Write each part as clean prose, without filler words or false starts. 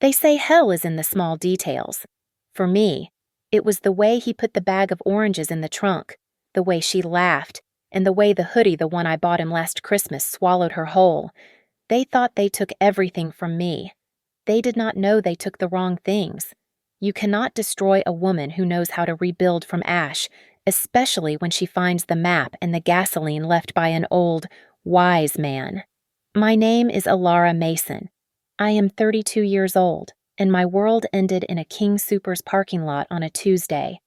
They say hell is in the small details. For me, it was the way he put the bag of oranges in the trunk, the way she laughed, and the way the hoodie, the one I bought him last Christmas, swallowed her whole. They thought they took everything from me. They did not know they took the wrong things. You cannot destroy a woman who knows how to rebuild from ash, especially when she finds the map and the gasoline left by an old, wise man. My name is Alara Mason. I am 32 years old, and my world ended in a King Soopers parking lot on a Tuesday.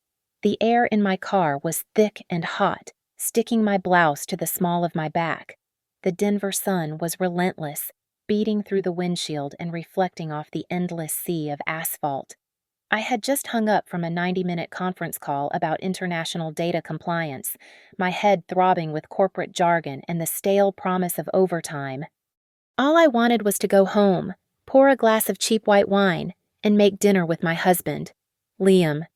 The air in my car was thick and hot, sticking my blouse to the small of my back. The Denver sun was relentless, beating through the windshield and reflecting off the endless sea of asphalt. I had just hung up from a 90-minute conference call about international data compliance, my head throbbing with corporate jargon and the stale promise of overtime. All I wanted was to go home, pour a glass of cheap white wine, and make dinner with my husband, Liam.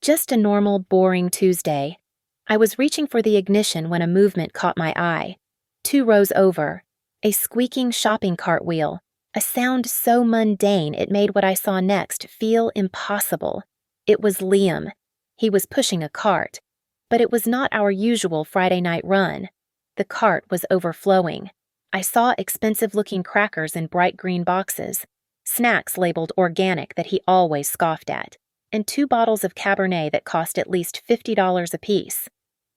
Just a normal, boring Tuesday. I was reaching for the ignition when a movement caught my eye. 2 rows over, a squeaking shopping cart wheel, a sound so mundane it made what I saw next feel impossible. It was Liam. He was pushing a cart, but it was not our usual Friday night run. The cart was overflowing. I saw expensive-looking crackers in bright green boxes, snacks labeled organic that he always scoffed at, and 2 bottles of Cabernet that cost at least $50 apiece.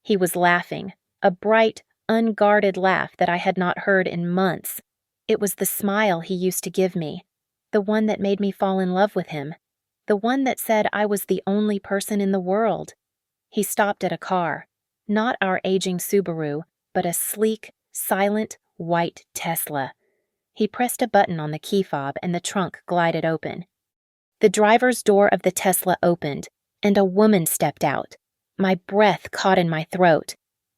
He was laughing, a bright, unguarded laugh that I had not heard in months. It was the smile he used to give me, the one that made me fall in love with him, the one that said I was the only person in the world. He stopped at a car, not our aging Subaru, but a sleek, silent, white Tesla. He pressed a button on the key fob and the trunk glided open. The driver's door of the Tesla opened, and a woman stepped out. My breath caught in my throat.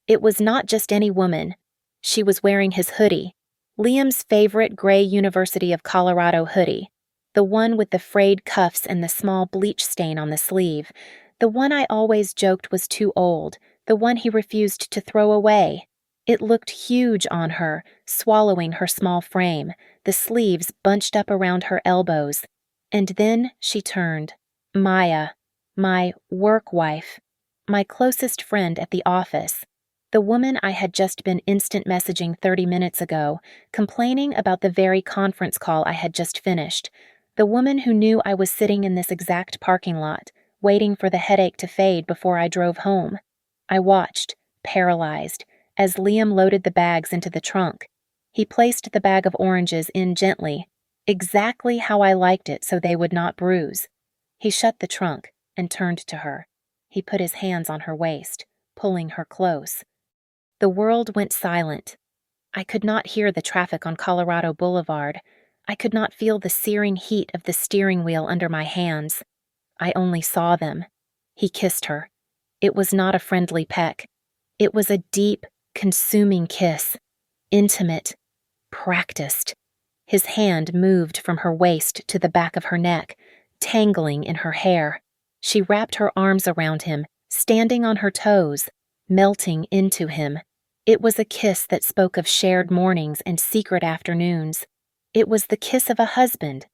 It was not just any woman. She was wearing his hoodie, Liam's favorite gray University of Colorado hoodie, the one with the frayed cuffs and the small bleach stain on the sleeve, the one I always joked was too old, the one he refused to throw away. It looked huge on her, swallowing her small frame, the sleeves bunched up around her elbows. And then she turned. Maya, my work wife, my closest friend at the office, the woman I had just been instant messaging 30 minutes ago, complaining about the very conference call I had just finished, the woman who knew I was sitting in this exact parking lot, waiting for the headache to fade before I drove home. I watched, paralyzed, as Liam loaded the bags into the trunk. He placed the bag of oranges in gently, exactly how I liked it so they would not bruise. He shut the trunk and turned to her. He put his hands on her waist, pulling her close. The world went silent. I could not hear the traffic on Colorado Boulevard. I could not feel the searing heat of the steering wheel under my hands. I only saw them. He kissed her. It was not a friendly peck. It was a deep, consuming kiss. Intimate. Practiced. His hand moved from her waist to the back of her neck, tangling in her hair. She wrapped her arms around him, standing on her toes, melting into him. It was a kiss that spoke of shared mornings and secret afternoons. It was the kiss of a husband.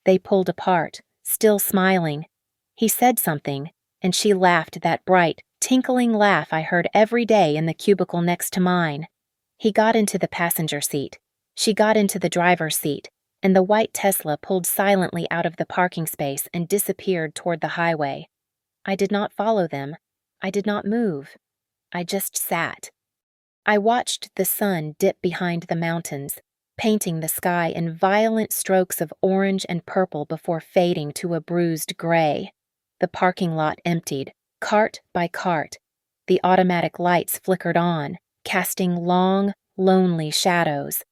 They pulled apart, still smiling. He said something, and she laughed that bright, tinkling laugh I heard every day in the cubicle next to mine. He got into the passenger seat. She got into the driver's seat, and the white Tesla pulled silently out of the parking space and disappeared toward the highway. I did not follow them. I did not move. I just sat. I watched the sun dip behind the mountains, painting the sky in violent strokes of orange and purple before fading to a bruised gray. The parking lot emptied, cart by cart. The automatic lights flickered on, casting long, lonely shadows.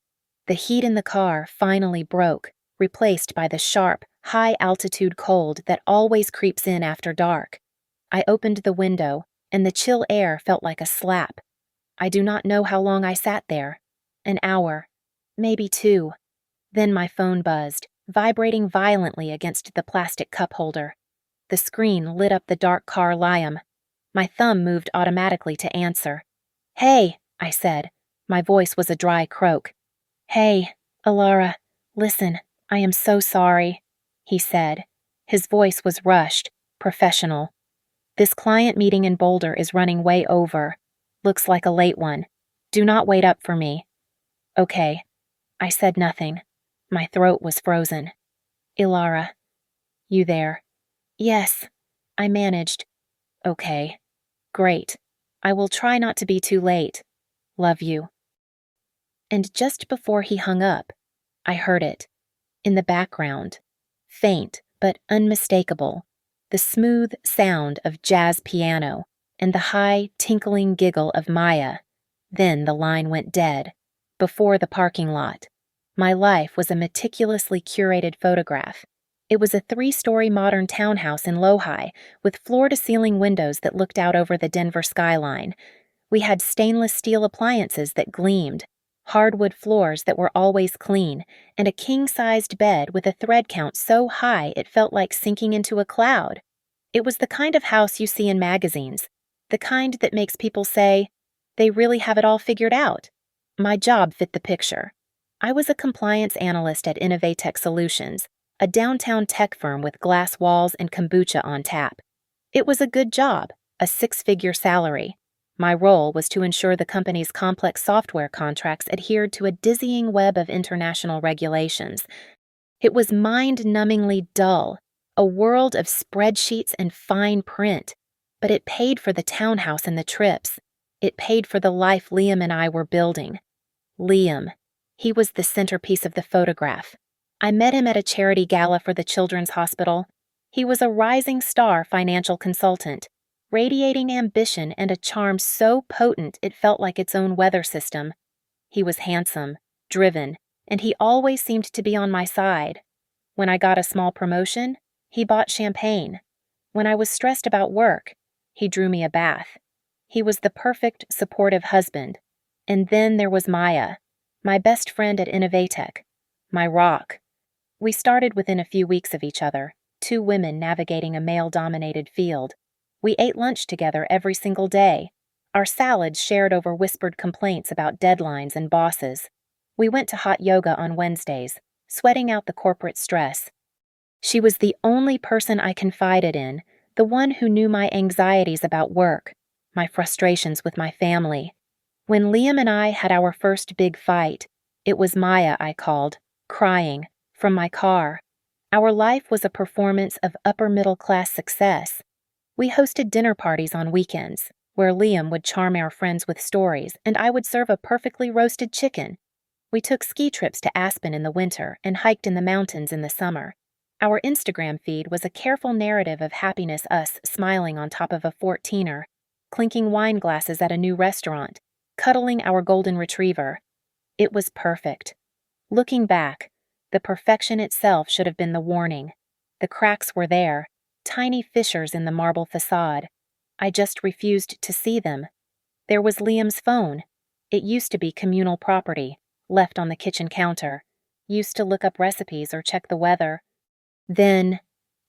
The heat in the car finally broke, replaced by the sharp, high-altitude cold that always creeps in after dark. I opened the window, and the chill air felt like a slap. I do not know how long I sat there. An hour, maybe 2. Then my phone buzzed, vibrating violently against the plastic cup holder. The screen lit up the dark car Liam. My thumb moved automatically to answer. "Hey," I said. My voice was a dry croak. "Hey, Alara, listen, I am so sorry." he said. His voice was rushed, professional. "This client meeting in Boulder is running way over. Looks like a late one. Do not wait up for me." "Okay." I said nothing. My throat was frozen. "Ilara, you there?" "Yes," I managed. "Okay. Great. I will try not to be too late. Love you." And just before he hung up, I heard it. In the background. Faint, but unmistakable. The smooth sound of jazz piano and the high, tinkling giggle of Maya. Then the line went dead. Before the parking lot. My life was a meticulously curated photograph. It was a 3-story modern townhouse in Lohi, with floor-to-ceiling windows that looked out over the Denver skyline. We had stainless steel appliances that gleamed, hardwood floors that were always clean, and a king-sized bed with a thread count so high it felt like sinking into a cloud. It was the kind of house you see in magazines, the kind that makes people say, they really have it all figured out. My job fit the picture. I was a compliance analyst at Imitate Solutions, a downtown tech firm with glass walls and kombucha on tap. It was a good job, a 6-figure salary. My role was to ensure the company's complex software contracts adhered to a dizzying web of international regulations. It was mind-numbingly dull, a world of spreadsheets and fine print, but it paid for the townhouse and the trips. It paid for the life Liam and I were building. Liam. He was the centerpiece of the photograph. I met him at a charity gala for the Children's Hospital. He was a rising star financial consultant, radiating ambition and a charm so potent it felt like its own weather system. He was handsome, driven, and he always seemed to be on my side. When I got a small promotion, he bought champagne. When I was stressed about work, he drew me a bath. He was the perfect, supportive husband. And then there was Maya, my best friend at Innovatech, my rock. We started within a few weeks of each other, 2 women navigating a male-dominated field. We ate lunch together every single day. Our salads shared over whispered complaints about deadlines and bosses. We went to hot yoga on Wednesdays, sweating out the corporate stress. She was the only person I confided in, the one who knew my anxieties about work, my frustrations with my family. When Liam and I had our first big fight, it was Maya I called, crying, from my car. Our life was a performance of upper-middle-class success. We hosted dinner parties on weekends, where Liam would charm our friends with stories and I would serve a perfectly roasted chicken. We took ski trips to Aspen in the winter and hiked in the mountains in the summer. Our Instagram feed was a careful narrative of happiness, us smiling on top of a 14er, clinking wine glasses at a new restaurant, cuddling our golden retriever. It was perfect. Looking back, the perfection itself should have been the warning. The cracks were there, tiny fissures in the marble facade. I just refused to see them. There was Liam's phone. It used to be communal property, left on the kitchen counter. Used to look up recipes or check the weather. Then,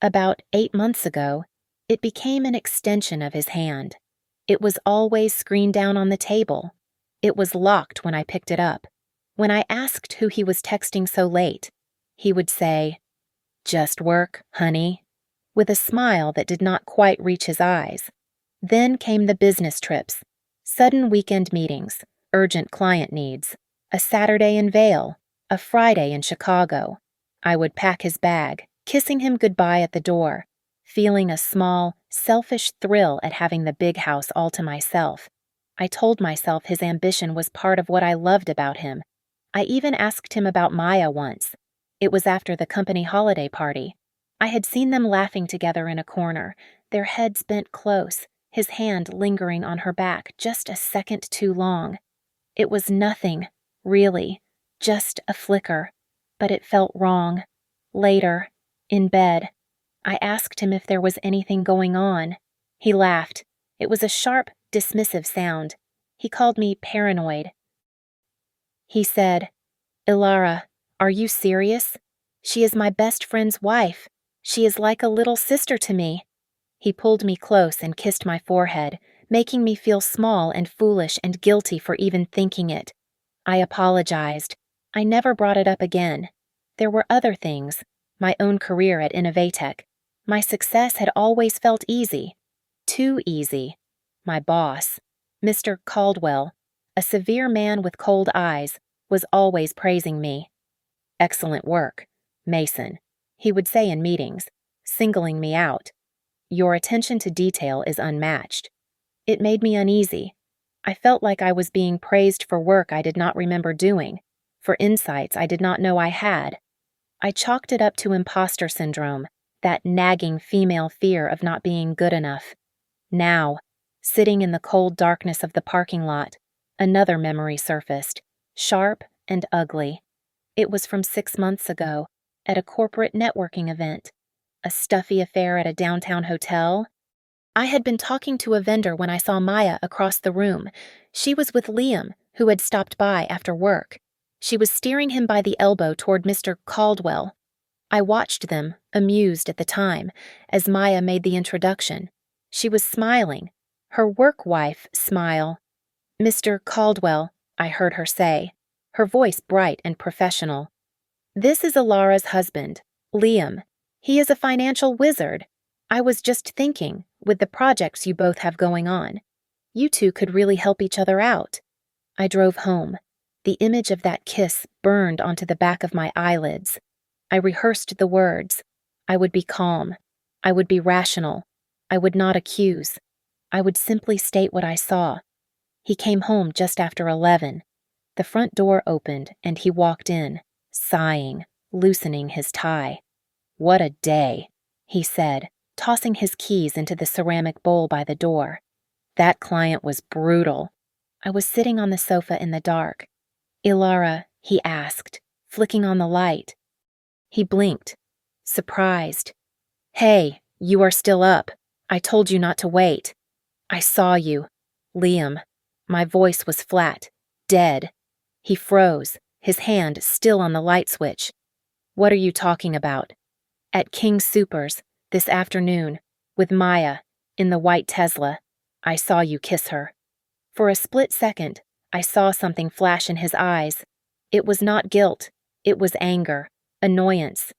about 8 months ago, it became an extension of his hand. It was always screened down on the table. It was locked when I picked it up. When I asked who he was texting so late, he would say, "Just work, honey," with a smile that did not quite reach his eyes. Then came the business trips, sudden weekend meetings, urgent client needs, a Saturday in Vail, a Friday in Chicago. I would pack his bag, kissing him goodbye at the door, feeling a small, selfish thrill at having the big house all to myself. I told myself his ambition was part of what I loved about him. I even asked him about Maya once. It was after the company holiday party. I had seen them laughing together in a corner, their heads bent close, his hand lingering on her back just a second too long. It was nothing, really, just a flicker, but it felt wrong. Later, in bed, I asked him if there was anything going on. He laughed. It was a sharp, dismissive sound. He called me paranoid. He said, "Ilara, are you serious? She is my best friend's wife. She is like a little sister to me." He pulled me close and kissed my forehead, making me feel small and foolish and guilty for even thinking it. I apologized. I never brought it up again. There were other things, my own career at Innovatech. My success had always felt easy. Too easy. My boss, Mr. Caldwell, a severe man with cold eyes, was always praising me. "Excellent work, Mason," he would say in meetings, singling me out. "Your attention to detail is unmatched." It made me uneasy. I felt like I was being praised for work I did not remember doing, for insights I did not know I had. I chalked it up to imposter syndrome, that nagging female fear of not being good enough. Now, sitting in the cold darkness of the parking lot, another memory surfaced, sharp and ugly. It was from 6 months ago, at a corporate networking event. A stuffy affair at a downtown hotel. I had been talking to a vendor when I saw Maya across the room. She was with Liam, who had stopped by after work. She was steering him by the elbow toward Mr. Caldwell. I watched them, amused at the time, as Maya made the introduction. She was smiling, her work wife smile. "Mr. Caldwell," I heard her say, her voice bright and professional. "This is Alara's husband, Liam. He is a financial wizard. I was just thinking, with the projects you both have going on, you two could really help each other out." I drove home. The image of that kiss burned onto the back of my eyelids. I rehearsed the words. I would be calm. I would be rational. I would not accuse. I would simply state what I saw. He came home just after 11. The front door opened and he walked in, sighing, loosening his tie. "What a day," he said, tossing his keys into the ceramic bowl by the door. "That client was brutal." I was sitting on the sofa in the dark. "Ilara," he asked, flicking on the light. He blinked, surprised. "Hey, you are still up. I told you not to wait." "I saw you. Liam." My voice was flat, dead. He froze, his hand still on the light switch. "What are you talking about?" "At King Soopers, this afternoon, with Maya, in the white Tesla. I saw you kiss her." For a split second, I saw something flash in his eyes. It was not guilt, it was anger, annoyance.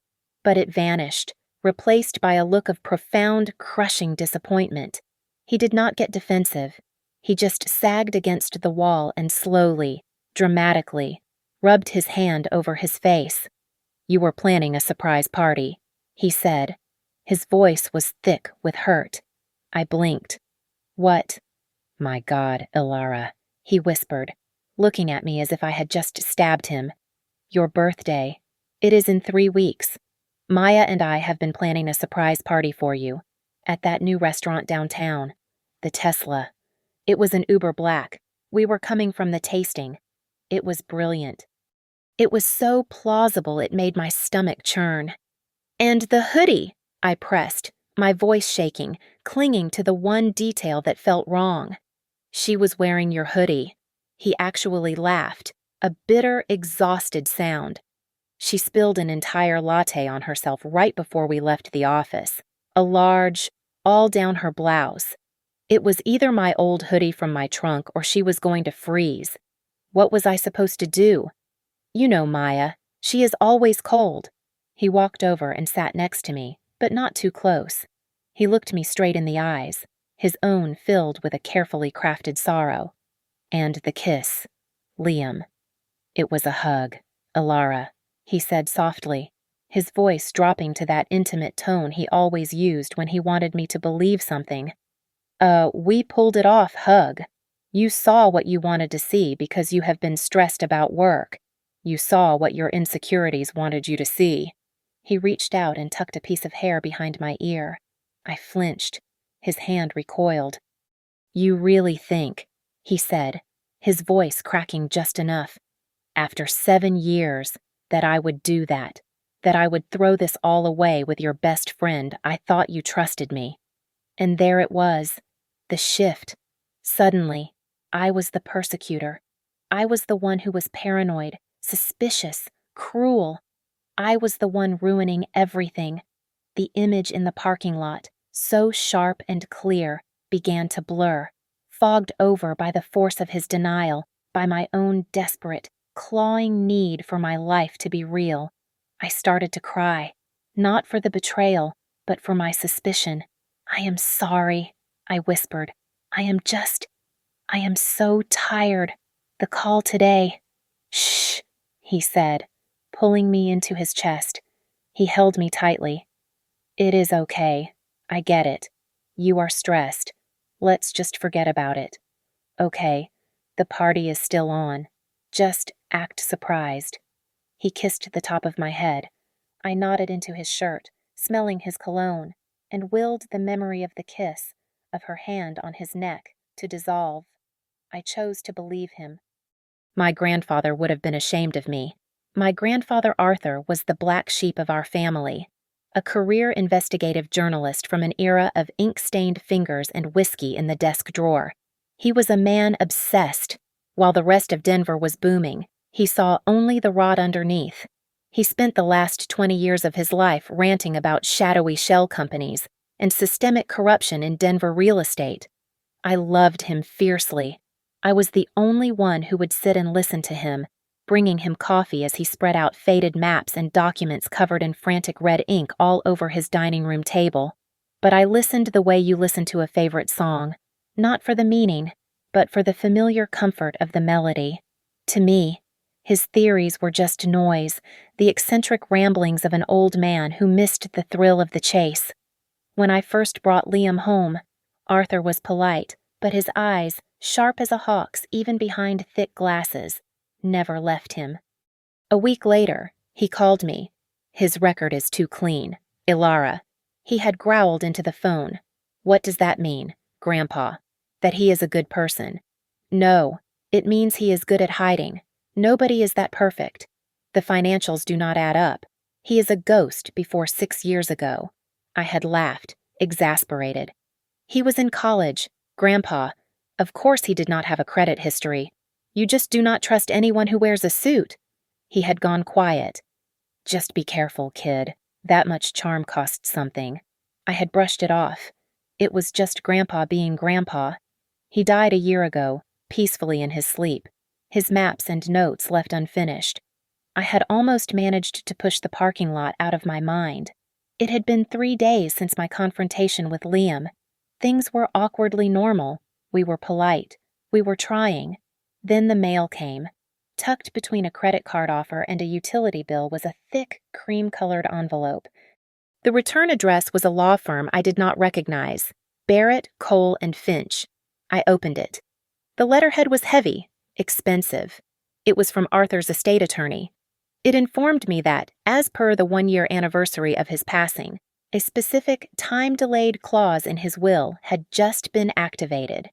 But it vanished, replaced by a look of profound, crushing disappointment. He did not get defensive. He just sagged against the wall and slowly, dramatically, rubbed his hand over his face. "You were planning a surprise party," he said. His voice was thick with hurt. I blinked. "What?" "My God, Ilara," he whispered, looking at me as if I had just stabbed him. "Your birthday. It is in 3 weeks. Maya and I have been planning a surprise party for you, at that new restaurant downtown, the Tesla. It was an Uber Black. We were coming from the tasting. It was brilliant. It was so plausible it made my stomach churn. And the hoodie, I pressed, my voice shaking, clinging to the one detail that felt wrong. "She was wearing your hoodie." He actually laughed, a bitter, exhausted sound. "She spilled an entire latte on herself right before we left the office. A large, all down her blouse. It was either my old hoodie from my trunk or she was going to freeze. What was I supposed to do? You know Maya. She is always cold." He walked over and sat next to me, but not too close. He looked me straight in the eyes, his own filled with a carefully crafted sorrow. "And the kiss. Liam." "It was a hug, Ilara," he said softly, his voice dropping to that intimate tone he always used when he wanted me to believe something. We pulled it off, hug. You saw what you wanted to see because you have been stressed about work. You saw what your insecurities wanted you to see." He reached out and tucked a piece of hair behind my ear. I flinched. His hand recoiled. "You really think," he said, his voice cracking just enough, "after 7 years, that I would do that I would throw this all away with your best friend? I thought you trusted me." And there it was, the shift. Suddenly, I was the persecutor. I was the one who was paranoid, suspicious, cruel. I was the one ruining everything. The image in the parking lot, so sharp and clear, began to blur, fogged over by the force of his denial, by my own desperate, clawing need for my life to be real. I started to cry. Not for the betrayal, but for my suspicion. I am sorry, I whispered. I am so tired. The call today. Shh, he said, pulling me into his chest. He held me tightly. It is okay. I get it. You are stressed. Let's just forget about it. Okay, the party is still on. Just act surprised. He kissed the top of my head. I nodded into his shirt, smelling his cologne, and willed the memory of the kiss, of her hand on his neck, to dissolve. I chose to believe him. My grandfather would have been ashamed of me. My grandfather Arthur was the black sheep of our family, a career investigative journalist from an era of ink-stained fingers and whiskey in the desk drawer. He was a man obsessed. While the rest of Denver was booming, he saw only the rot underneath. He spent the last 20 years of his life ranting about shadowy shell companies and systemic corruption in Denver real estate. I loved him fiercely. I was the only one who would sit and listen to him, bringing him coffee as he spread out faded maps and documents covered in frantic red ink all over his dining room table. But I listened the way you listen to a favorite song, not for the meaning, but for the familiar comfort of the melody. To me, his theories were just noise, the eccentric ramblings of an old man who missed the thrill of the chase. When I first brought Liam home, Arthur was polite, but his eyes, sharp as a hawk's even behind thick glasses, never left him. A week later, he called me. His record is too clean. Ilara. He had growled into the phone. What does that mean, Grandpa? That he is a good person? No, it means he is good at hiding. Nobody is that perfect. The financials do not add up. He is a ghost before 6 years ago. I had laughed, exasperated. He was in college. Grandpa. Of course he did not have a credit history. You just do not trust anyone who wears a suit. He had gone quiet. Just be careful, kid. That much charm costs something. I had brushed it off. It was just Grandpa being Grandpa. He died a year ago, peacefully in his sleep, his maps and notes left unfinished. I had almost managed to push the parking lot out of my mind. It had been 3 days since my confrontation with Liam. Things were awkwardly normal. We were polite. We were trying. Then the mail came. Tucked between a credit card offer and a utility bill was a thick, cream-colored envelope. The return address was a law firm I did not recognize, Barrett, Cole, and Finch. I opened it. The letterhead was heavy, expensive. It was from Arthur's estate attorney. It informed me that, as per the 1-year anniversary of his passing, a specific time-delayed clause in his will had just been activated.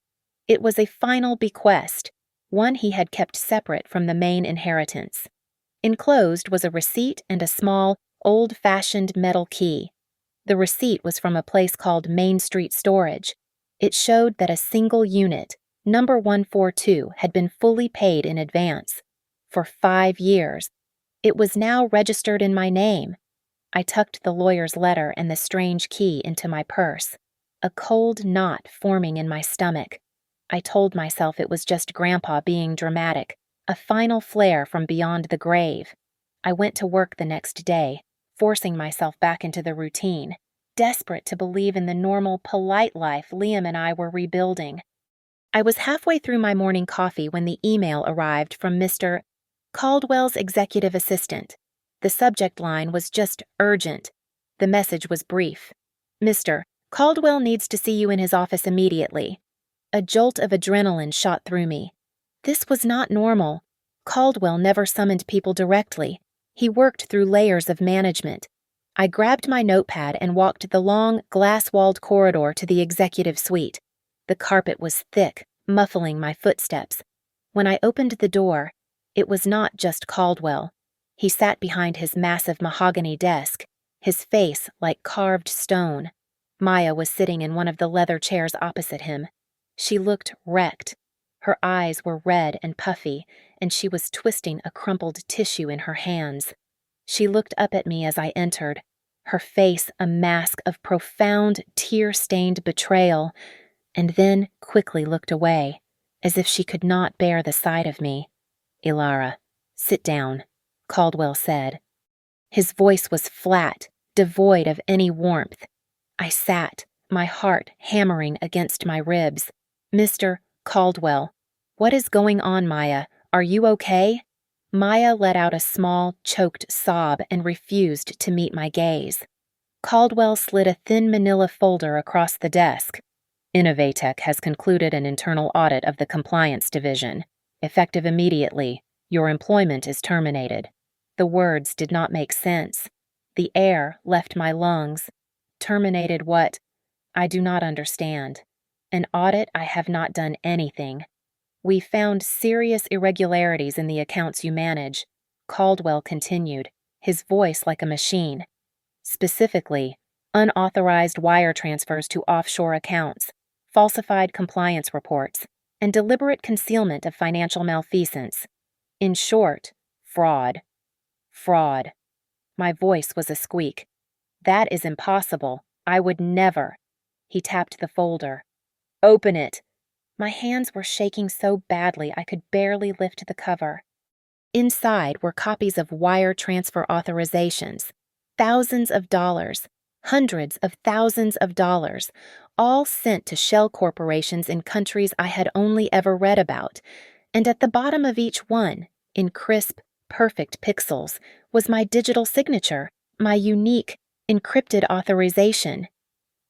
It was a final bequest, one he had kept separate from the main inheritance. Enclosed was a receipt and a small, old-fashioned metal key. The receipt was from a place called Main Street Storage. It showed that a single unit, number 142, had been fully paid in advance. For 5 years. It was now registered in my name. I tucked the lawyer's letter and the strange key into my purse, a cold knot forming in my stomach. I told myself it was just Grandpa being dramatic, a final flare from beyond the grave. I went to work the next day, forcing myself back into the routine, desperate to believe in the normal, polite life Liam and I were rebuilding. I was halfway through my morning coffee when the email arrived from Mr. Caldwell's executive assistant. The subject line was just urgent. The message was brief. Mr. Caldwell needs to see you in his office immediately. A jolt of adrenaline shot through me. This was not normal. Caldwell never summoned people directly. He worked through layers of management. I grabbed my notepad and walked the long, glass-walled corridor to the executive suite. The carpet was thick, muffling my footsteps. When I opened the door, it was not just Caldwell. He sat behind his massive mahogany desk, his face like carved stone. Maya was sitting in one of the leather chairs opposite him. She looked wrecked. Her eyes were red and puffy, and she was twisting a crumpled tissue in her hands. She looked up at me as I entered, her face a mask of profound, tear-stained betrayal, and then quickly looked away, as if she could not bear the sight of me. "Ilara, sit down," Caldwell said. His voice was flat, devoid of any warmth. I sat, my heart hammering against my ribs. "Mr. Caldwell, what is going on, Maya? Are you okay?" Maya let out a small, choked sob and refused to meet my gaze. Caldwell slid a thin manila folder across the desk. "Innovatech has concluded an internal audit of the compliance division. Effective immediately, your employment is terminated." The words did not make sense. The air left my lungs. Terminated what? I do not understand. An audit? I have not done anything. "We found serious irregularities in the accounts you manage," Caldwell continued, his voice like a machine. "Specifically, unauthorized wire transfers to offshore accounts, falsified compliance reports, and deliberate concealment of financial malfeasance. In short, fraud. Fraud." My voice was a squeak. "That is impossible. I would never." He tapped the folder. "Open it." My hands were shaking so badly I could barely lift the cover. Inside were copies of wire transfer authorizations, thousands of dollars, hundreds of thousands of dollars, all sent to shell corporations in countries I had only ever read about, and at the bottom of each one, in crisp, perfect pixels, was my digital signature, my unique, encrypted authorization.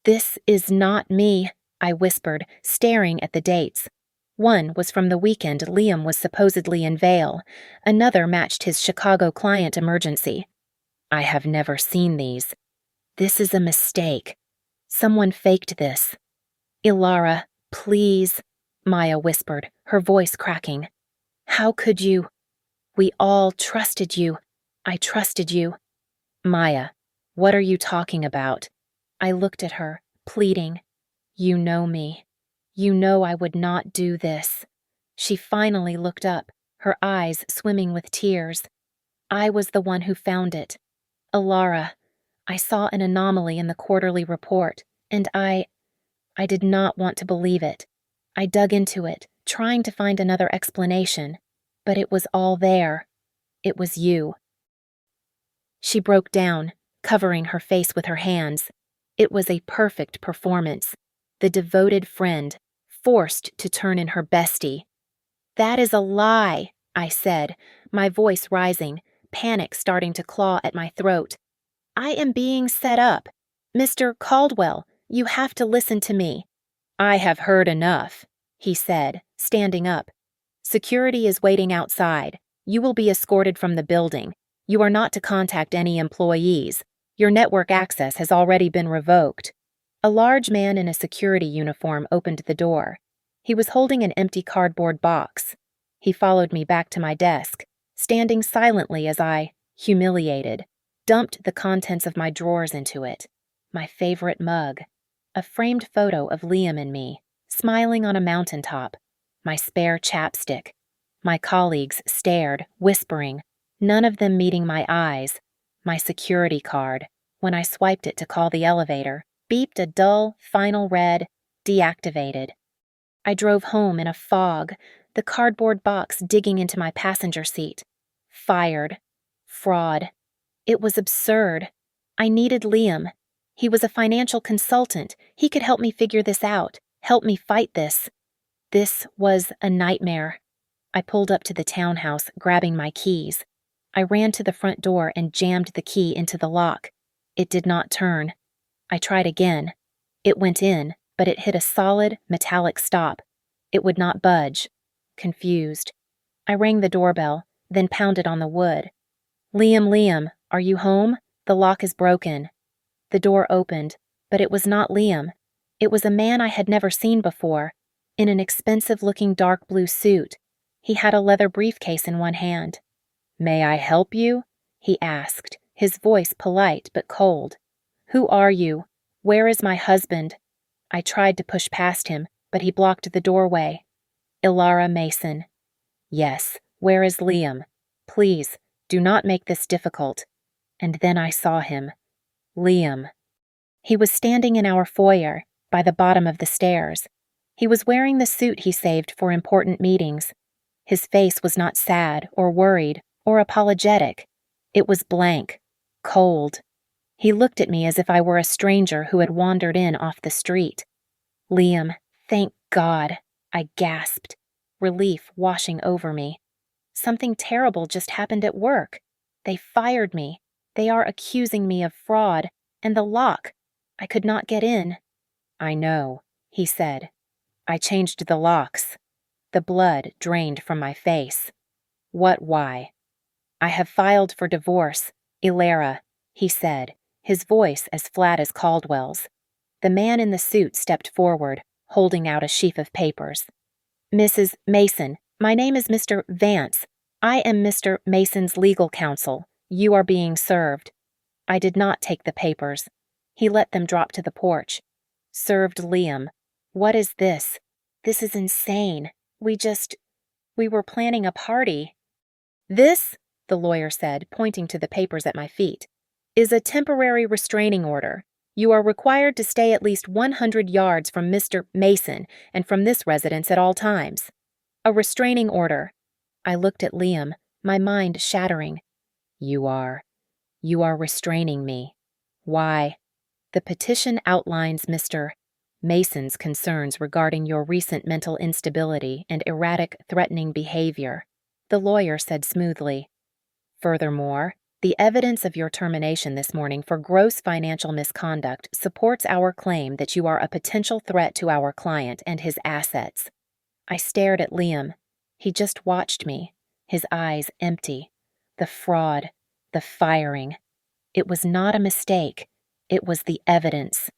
"This is not me," I whispered, staring at the dates. One was from the weekend Liam was supposedly in Vail. Another matched his Chicago client emergency. "I have never seen these. This is a mistake. Someone faked this." "Ilara, please," Maya whispered, her voice cracking. "How could you? We all trusted you. I trusted you." "Maya, what are you talking about?" I looked at her, pleading. "You know me. You know I would not do this." She finally looked up, her eyes swimming with tears. "I was the one who found it. Ilara, I saw an anomaly in the quarterly report, and I did not want to believe it. I dug into it, trying to find another explanation, but it was all there. It was you." She broke down, covering her face with her hands. It was a perfect performance. The devoted friend, forced to turn in her bestie. "That is a lie," I said, my voice rising, panic starting to claw at my throat. "I am being set up. Mr. Caldwell, you have to listen to me." "I have heard enough," he said, standing up. "Security is waiting outside. You will be escorted from the building. You are not to contact any employees. Your network access has already been revoked." A large man in a security uniform opened the door. He was holding an empty cardboard box. He followed me back to my desk, standing silently as I, humiliated, dumped the contents of my drawers into it. My favorite mug, a framed photo of Liam and me, smiling on a mountaintop, my spare chapstick. My colleagues stared, whispering, none of them meeting my eyes. My security card, when I swiped it to call the elevator, beeped a dull, final red, deactivated. I drove home in a fog, the cardboard box digging into my passenger seat. Fired. Fraud. It was absurd. I needed Liam. He was a financial consultant. He could help me figure this out, help me fight this. This was a nightmare. I pulled up to the townhouse, grabbing my keys. I ran to the front door and jammed the key into the lock. It did not turn. I tried again. It went in, but it hit a solid, metallic stop. It would not budge. Confused. I rang the doorbell, then pounded on the wood. Liam, are you home? The lock is broken." The door opened, but it was not Liam. It was a man I had never seen before, in an expensive-looking dark blue suit. He had a leather briefcase in one hand. "May I help you?" he asked, his voice polite but cold. "Who are you? Where is my husband?" I tried to push past him, but he blocked the doorway. "Ilara Mason." "Yes, where is Liam? Please, do not make this difficult." And then I saw him. Liam. He was standing in our foyer, by the bottom of the stairs. He was wearing the suit he saved for important meetings. His face was not sad or worried or apologetic. It was blank, cold. He looked at me as if I were a stranger who had wandered in off the street. "Liam, thank God," I gasped, relief washing over me. "Something terrible just happened at work. They fired me. They are accusing me of fraud, and the lock. I could not get in." "I know," he said. "I changed the locks." The blood drained from my face. Why? "I have filed for divorce, Ilara," he said, his voice as flat as Caldwell's. The man in the suit stepped forward, holding out a sheaf of papers. "Mrs. Mason, my name is Mr. Vance. I am Mr. Mason's legal counsel. You are being served." I did not take the papers. He let them drop to the porch. "Served Liam. What is this? This is insane. We were planning a party." "This," the lawyer said, pointing to the papers at my feet, "is a temporary restraining order. You are required to stay at least 100 yards from Mr. Mason and from this residence at all times. A restraining order." I looked at Liam, my mind shattering. You are restraining me. Why?" "The petition outlines Mr. Mason's concerns regarding your recent mental instability and erratic, threatening behavior," the lawyer said smoothly. "Furthermore, the evidence of your termination this morning for gross financial misconduct supports our claim that you are a potential threat to our client and his assets." I stared at Liam. He just watched me, his eyes empty. The fraud, the firing. It was not a mistake. It was the evidence.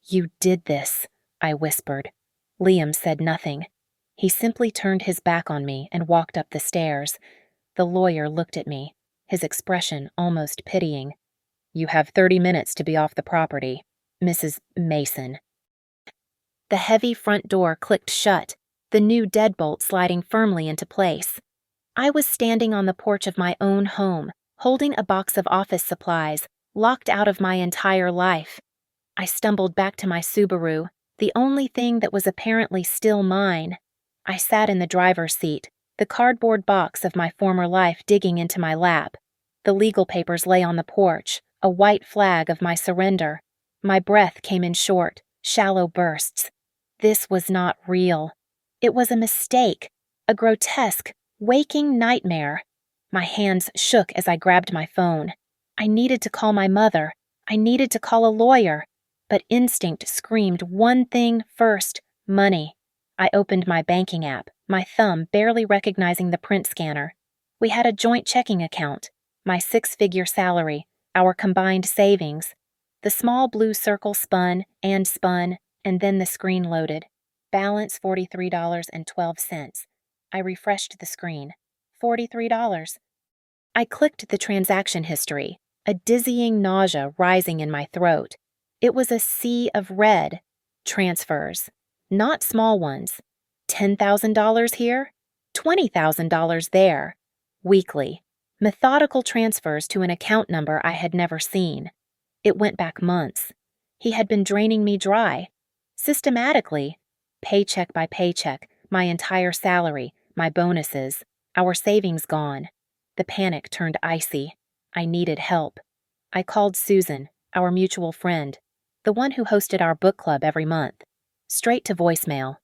"You did this," I whispered. Liam said nothing. He simply turned his back on me and walked up the stairs. The lawyer looked at me, his expression almost pitying. "You have 30 minutes to be off the property, Mrs. Mason." The heavy front door clicked shut, the new deadbolt sliding firmly into place. I was standing on the porch of my own home, holding a box of office supplies, locked out of my entire life. I stumbled back to my Subaru, the only thing that was apparently still mine. I sat in the driver's seat, the cardboard box of my former life digging into my lap. The legal papers lay on the porch, a white flag of my surrender. My breath came in short, shallow bursts. This was not real. It was a mistake, a grotesque, waking nightmare. My hands shook as I grabbed my phone. I needed to call my mother. I needed to call a lawyer. But instinct screamed one thing first: money. I opened my banking app, my thumb barely recognizing the print scanner. We had a joint checking account, my 6-figure salary, our combined savings. The small blue circle spun, and then the screen loaded. Balance $43.12. I refreshed the screen. $43. I clicked the transaction history, a dizzying nausea rising in my throat. It was a sea of red. Transfers. Not small ones. $10,000 here, $20,000 there. Weekly. Methodical transfers to an account number I had never seen. It went back months. He had been draining me dry. Systematically. Paycheck by paycheck, my entire salary, my bonuses, our savings gone. The panic turned icy. I needed help. I called Susan, our mutual friend, the one who hosted our book club every month. Straight to voicemail.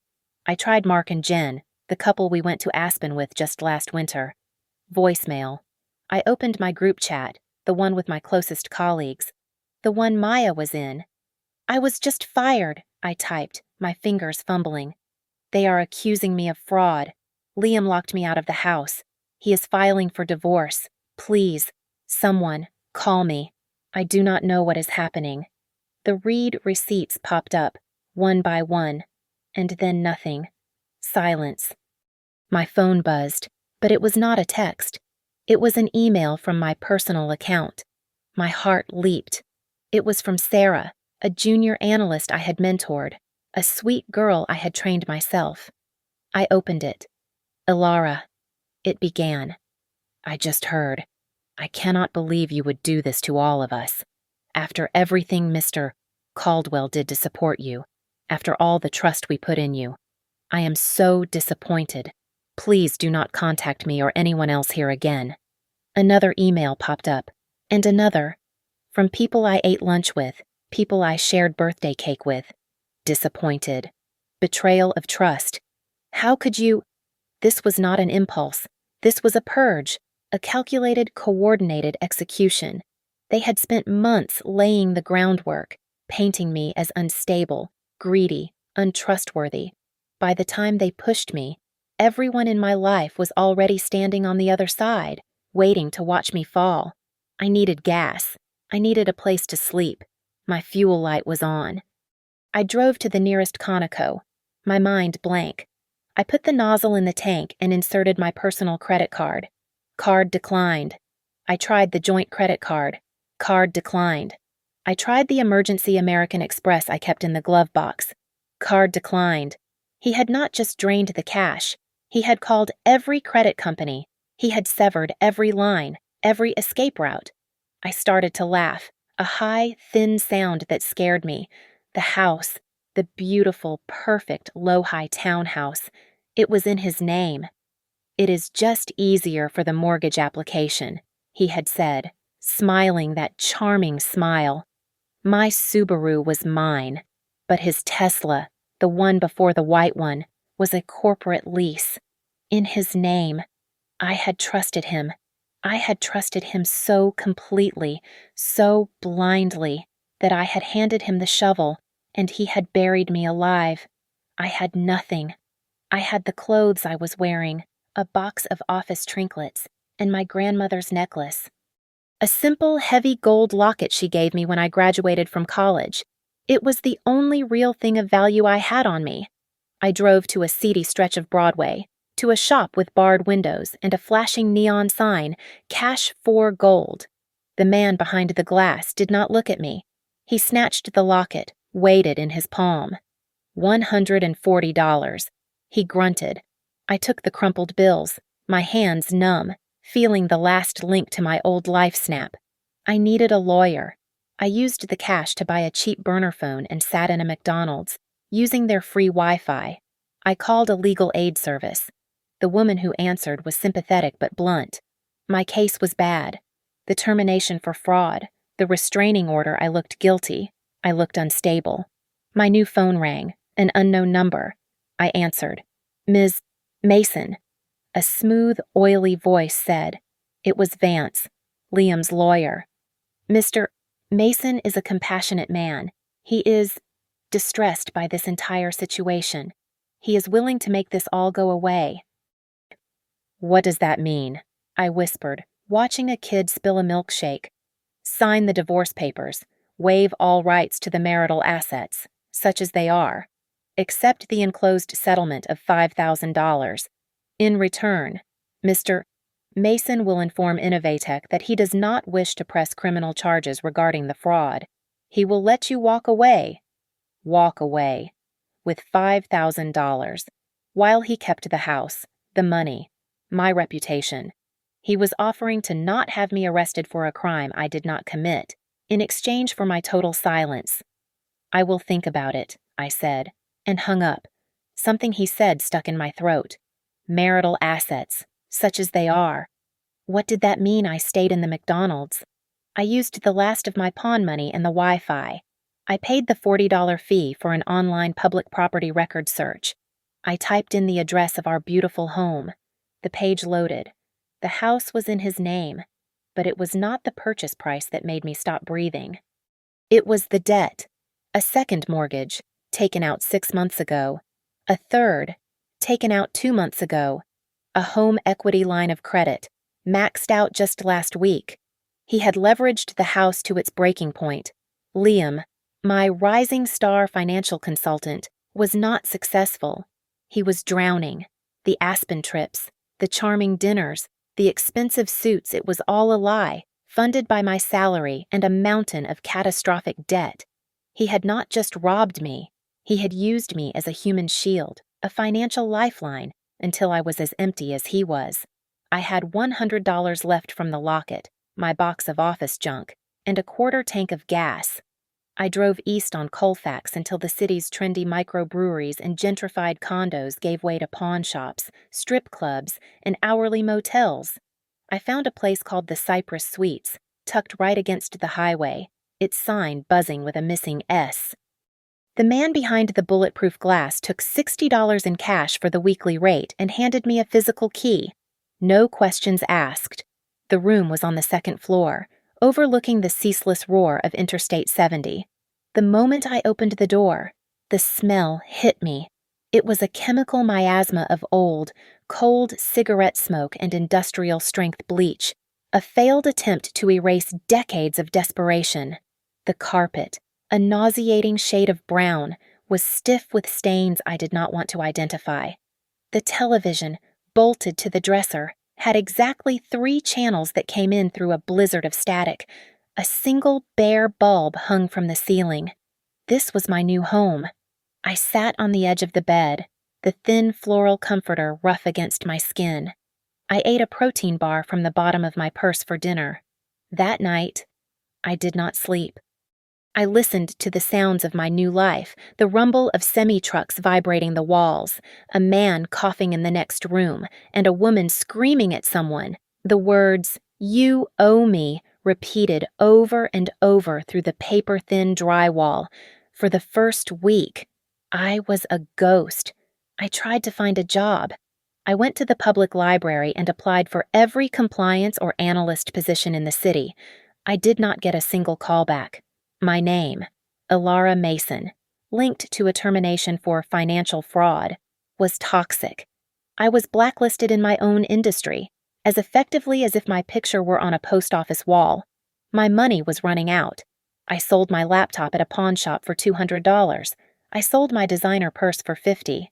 I tried Mark and Jen, the couple we went to Aspen with just last winter. Voicemail. I opened my group chat, the one with my closest colleagues. The one Maya was in. "I was just fired," I typed, my fingers fumbling. "They are accusing me of fraud. Liam locked me out of the house. He is filing for divorce. Please, someone, call me. I do not know what is happening." The read receipts popped up, one by one, and then nothing. Silence. My phone buzzed, but it was not a text. It was an email from my personal account. My heart leaped. It was from Sarah, a junior analyst I had mentored, a sweet girl I had trained myself. I opened it. "Ilara," it began. "I just heard. I cannot believe you would do this to all of us. After everything Mr. Caldwell did to support you, after all the trust we put in you, I am so disappointed. Please do not contact me or anyone else here again." Another email popped up, and another, From people I ate lunch with, people I shared birthday cake with. Disappointed. Betrayal of trust. How could you? This was not an impulse. This was a purge, a calculated, coordinated execution. They had spent months laying the groundwork, painting me as unstable, greedy, untrustworthy. By the time they pushed me, everyone in my life was already standing on the other side, waiting to watch me fall. I needed gas. I needed a place to sleep. My fuel light was on. I drove to the nearest Conoco, my mind blank. I put the nozzle in the tank and inserted my personal credit card. Card declined. I tried the joint credit card. Card declined. I tried the emergency American Express I kept in the glove box. Card declined. He had not just drained the cash. He had called every credit company. He had severed every line, every escape route. I started to laugh, a high, thin sound that scared me. The house, the beautiful, perfect, low-high townhouse, it was in his name. "It is just easier for the mortgage application," he had said, smiling that charming smile. My Subaru was mine, but his Tesla, the one before the white one, was a corporate lease. In his name. I had trusted him. I had trusted him so completely, so blindly, that I had handed him the shovel, and he had buried me alive. I had nothing. I had the clothes I was wearing, a box of office trinkets, and my grandmother's necklace. A simple, heavy gold locket she gave me when I graduated from college. It was the only real thing of value I had on me. I drove to a seedy stretch of Broadway, to a shop with barred windows and a flashing neon sign, "Cash for Gold." The man behind the glass did not look at me. He snatched the locket, weighed it in his palm. $140. He grunted. I took the crumpled bills, my hands numb, feeling the last link to my old life snap. I needed a lawyer. I used the cash to buy a cheap burner phone and sat in a McDonald's, using their free Wi-Fi. I called a legal aid service. The woman who answered was sympathetic but blunt. My case was bad. The termination for fraud, the restraining order. I looked guilty. I looked unstable. My new phone rang, an unknown number. I answered. "Ms. Mason." A smooth, oily voice said. It was Vance, Liam's lawyer. "Mr. Mason is a compassionate man. He is distressed by this entire situation. He is willing to make this all go away." "What does that mean?" I whispered, watching a kid spill a milkshake. "Sign the divorce papers. Waive all rights to the marital assets, such as they are. Accept the enclosed settlement of $5,000. In return, Mr. Mason will inform Innovatech that he does not wish to press criminal charges regarding the fraud. He will let you walk away, with $5,000, while he kept the house, the money, my reputation. He was offering to not have me arrested for a crime I did not commit, in exchange for my total silence. "I will think about it," I said, and hung up. Something he said stuck in my throat. Marital assets, such as they are. What did that mean I stayed in the McDonald's? I used the last of my pawn money and the Wi-Fi. I paid the $40 fee for an online public property record search. I typed in the address of our beautiful home. The page loaded. The house was in his name, but it was not the purchase price that made me stop breathing. It was the debt. A second mortgage, taken out 6 months ago. A third, taken out 2 months ago. A home equity line of credit, maxed out just last week. He had leveraged the house to its breaking point. Liam, my rising star financial consultant, was not successful. He was drowning. The Aspen trips, the charming dinners, the expensive suits, it was all a lie, funded by my salary and a mountain of catastrophic debt. He had not just robbed me. He had used me as a human shield, a financial lifeline, until I was as empty as he was. I had $100 left from the locket, my box of office junk, and a quarter tank of gas. I drove east on Colfax until the city's trendy microbreweries and gentrified condos gave way to pawn shops, strip clubs, and hourly motels. I found a place called the Cypress Suites, tucked right against the highway, its sign buzzing with a missing S. The man behind the bulletproof glass took $60 in cash for the weekly rate and handed me a physical key. No questions asked. The room was on the second floor, overlooking the ceaseless roar of Interstate 70. The moment I opened the door, the smell hit me. It was a chemical miasma of old, cold cigarette smoke and industrial-strength bleach, a failed attempt to erase decades of desperation. The carpet, a nauseating shade of brown, was stiff with stains I did not want to identify. The television, bolted to the dresser, had exactly 3 channels that came in through a blizzard of static. A single bare bulb hung from the ceiling. This was my new home. I sat on the edge of the bed, the thin floral comforter rough against my skin. I ate a protein bar from the bottom of my purse for dinner. That night, I did not sleep. I listened to the sounds of my new life, the rumble of semi-trucks vibrating the walls, a man coughing in the next room, and a woman screaming at someone, the words, "You owe me," repeated over and over through the paper-thin drywall. For the first week, I was a ghost. I tried to find a job. I went to the public library and applied for every compliance or analyst position in the city. I did not get a single callback. My name, Ilara Mason, linked to a termination for financial fraud, was toxic. I was blacklisted in my own industry, as effectively as if my picture were on a post office wall. My money was running out. I sold my laptop at a pawn shop for $200. I sold my designer purse for $50.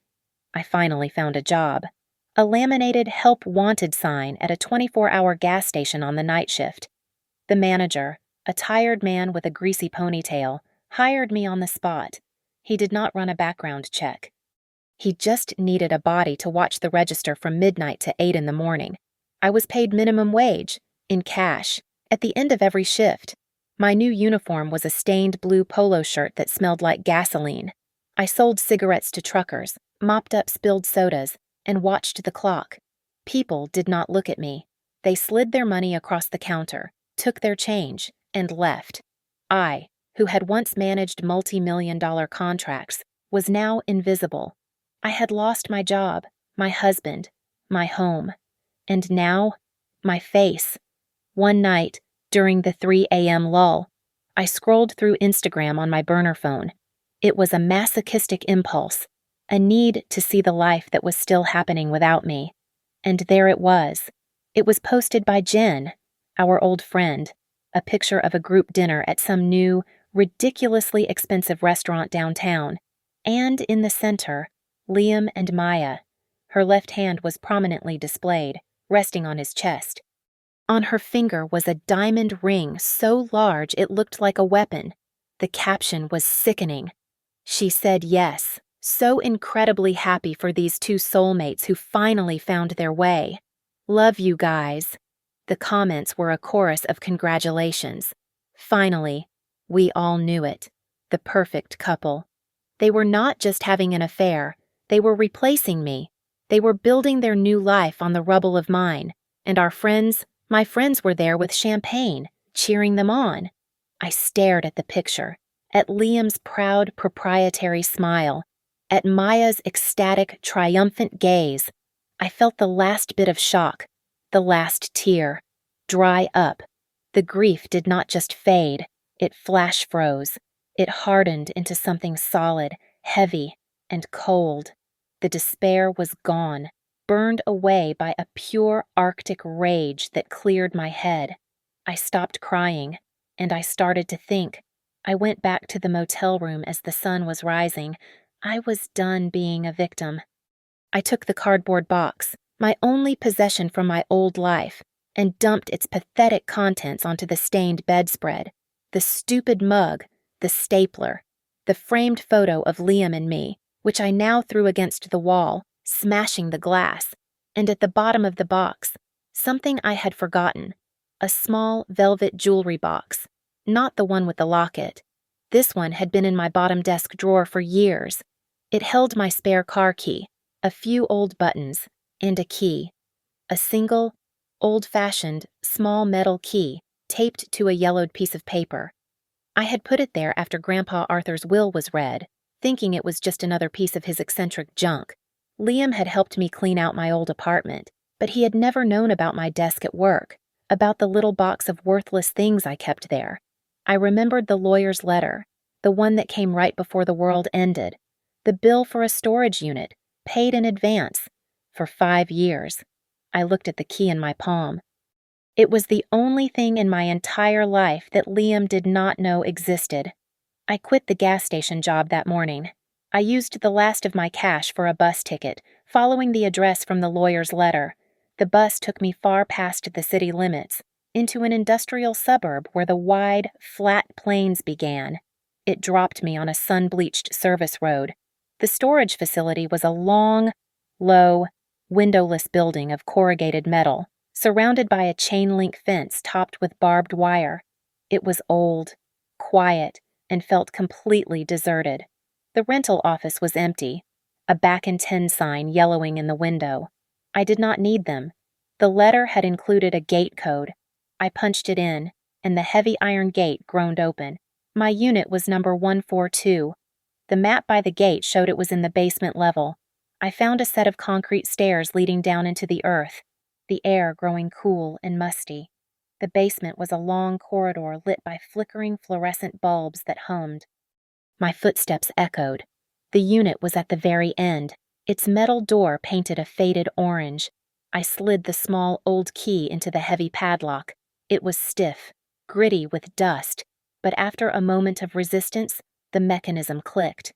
I finally found a job. A laminated "Help Wanted" sign at a 24-hour gas station on the night shift. The manager, a tired man with a greasy ponytail, hired me on the spot. He did not run a background check. He just needed a body to watch the register from midnight to 8 in the morning. I was paid minimum wage, in cash, at the end of every shift. My new uniform was a stained blue polo shirt that smelled like gasoline. I sold cigarettes to truckers, mopped up spilled sodas, and watched the clock. People did not look at me. They slid their money across the counter, took their change, and left. I, who had once managed multi-million-dollar contracts, was now invisible. I had lost my job, my husband, my home, and now, my face. One night, during the 3 a.m. lull, I scrolled through Instagram on my burner phone. It was a masochistic impulse, a need to see the life that was still happening without me. And there it was. It was posted by Jen, our old friend, a picture of a group dinner at some new, ridiculously expensive restaurant downtown, and in the center, Liam and Maya. Her left hand was prominently displayed, resting on his chest. On her finger was a diamond ring so large it looked like a weapon. The caption was sickening. She said yes, so incredibly happy for these 2 soulmates who finally found their way. Love you guys. The comments were a chorus of congratulations. Finally, we all knew it. The perfect couple. They were not just having an affair. They were replacing me. They were building their new life on the rubble of mine. And my friends were there with champagne, cheering them on. I stared at the picture, at Liam's proud proprietary smile, at Maya's ecstatic, triumphant gaze. I felt the last bit of shock, the last tear, dry up. The grief did not just fade, it flash froze. It hardened into something solid, heavy, and cold. The despair was gone, burned away by a pure Arctic rage that cleared my head. I stopped crying, and I started to think. I went back to the motel room as the sun was rising. I was done being a victim. I took the cardboard box, my only possession from my old life, and dumped its pathetic contents onto the stained bedspread. The stupid mug, the stapler, the framed photo of Liam and me, which I now threw against the wall, smashing the glass, and at the bottom of the box, something I had forgotten, a small velvet jewelry box, not the one with the locket. This one had been in my bottom desk drawer for years. It held my spare car key, a few old buttons, and a key. A single, old-fashioned, small metal key taped to a yellowed piece of paper. I had put it there after Grandpa Arthur's will was read, thinking it was just another piece of his eccentric junk. Liam had helped me clean out my old apartment, but he had never known about my desk at work, about the little box of worthless things I kept there. I remembered the lawyer's letter, the one that came right before the world ended, the bill for a storage unit, paid in advance, for 5 years. I looked at the key in my palm. It was the only thing in my entire life that Liam did not know existed. I quit the gas station job that morning. I used the last of my cash for a bus ticket, following the address from the lawyer's letter. The bus took me far past the city limits, into an industrial suburb where the wide, flat plains began. It dropped me on a sun-bleached service road. The storage facility was a long, low, windowless building of corrugated metal, surrounded by a chain-link fence topped with barbed wire. It was old, quiet, and felt completely deserted. The rental office was empty, a back in 10 sign yellowing in the window. I did not need them. The letter had included a gate code. I punched it in, and the heavy iron gate groaned open. My unit was number 142. The map by the gate showed it was in the basement level. I found a set of concrete stairs leading down into the earth, the air growing cool and musty. The basement was a long corridor lit by flickering fluorescent bulbs that hummed. My footsteps echoed. The unit was at the very end, its metal door painted a faded orange. I slid the small old key into the heavy padlock. It was stiff, gritty with dust, but after a moment of resistance, the mechanism clicked.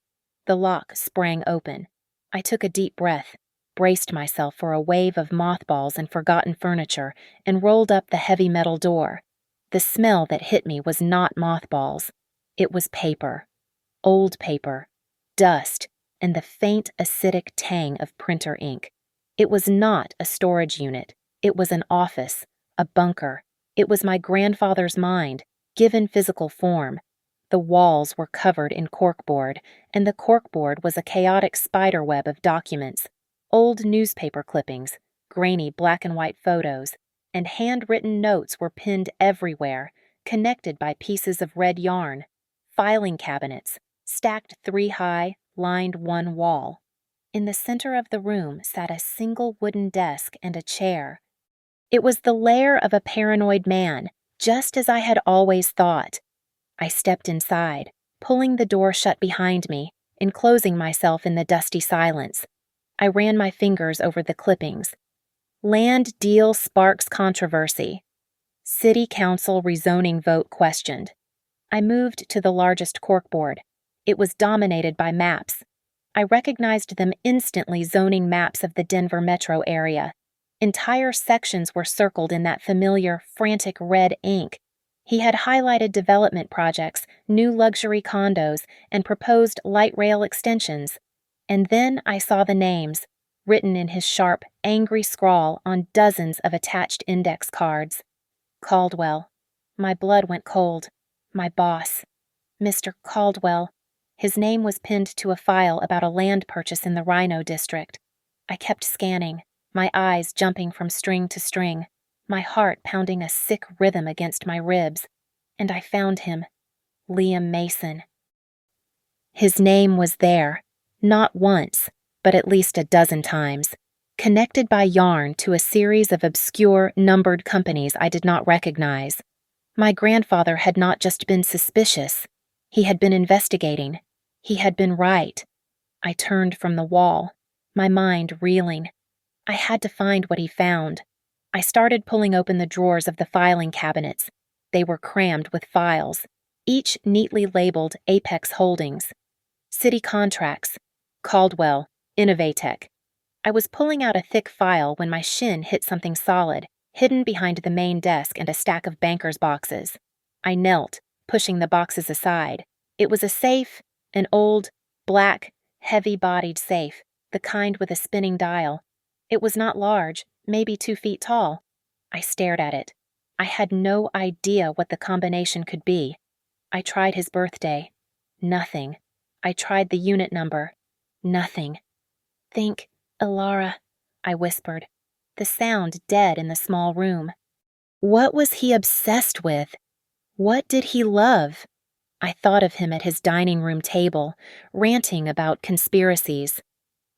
The lock sprang open. I took a deep breath, braced myself for a wave of mothballs and forgotten furniture, and rolled up the heavy metal door. The smell that hit me was not mothballs. It was paper. Old paper, dust, and the faint acidic tang of printer ink. It was not a storage unit. It was an office, a bunker. It was my grandfather's mind, given physical form. The walls were covered in corkboard, and the corkboard was a chaotic spiderweb of documents, old newspaper clippings, grainy black and white photos, and handwritten notes were pinned everywhere, connected by pieces of red yarn. Filing cabinets, stacked 3 high, lined one wall. In the center of the room sat a single wooden desk and a chair. It was the lair of a paranoid man, just as I had always thought. I stepped inside, pulling the door shut behind me, enclosing myself in the dusty silence. I ran my fingers over the clippings. Land deal sparks controversy. City Council rezoning vote questioned. I moved to the largest corkboard. It was dominated by maps. I recognized them instantly, zoning maps of the Denver metro area. Entire sections were circled in that familiar, frantic red ink. He had highlighted development projects, new luxury condos, and proposed light rail extensions. And then I saw the names, written in his sharp, angry scrawl on dozens of attached index cards. Caldwell. My blood went cold. My boss. Mr. Caldwell. His name was pinned to a file about a land purchase in the Rhino district. I kept scanning, my eyes jumping from string to string, my heart pounding a sick rhythm against my ribs, and I found him, Liam Mason. His name was there, not once, but at least a dozen times, connected by yarn to a series of obscure, numbered companies I did not recognize. My grandfather had not just been suspicious, he had been investigating. He had been right. I turned from the wall, my mind reeling. I had to find what he found. I started pulling open the drawers of the filing cabinets. They were crammed with files, each neatly labeled Apex Holdings. City contracts, Caldwell, Innovatech. I was pulling out a thick file when my shin hit something solid, hidden behind the main desk and a stack of banker's boxes. I knelt, pushing the boxes aside. It was a safe, an old, black, heavy-bodied safe, the kind with a spinning dial. It was not large, maybe 2 feet tall. I stared at it. I had no idea what the combination could be. I tried his birthday. Nothing. I tried the unit number. Nothing. Think, Ilara, I whispered, the sound dead in the small room. What was he obsessed with? What did he love? I thought of him at his dining room table, ranting about conspiracies.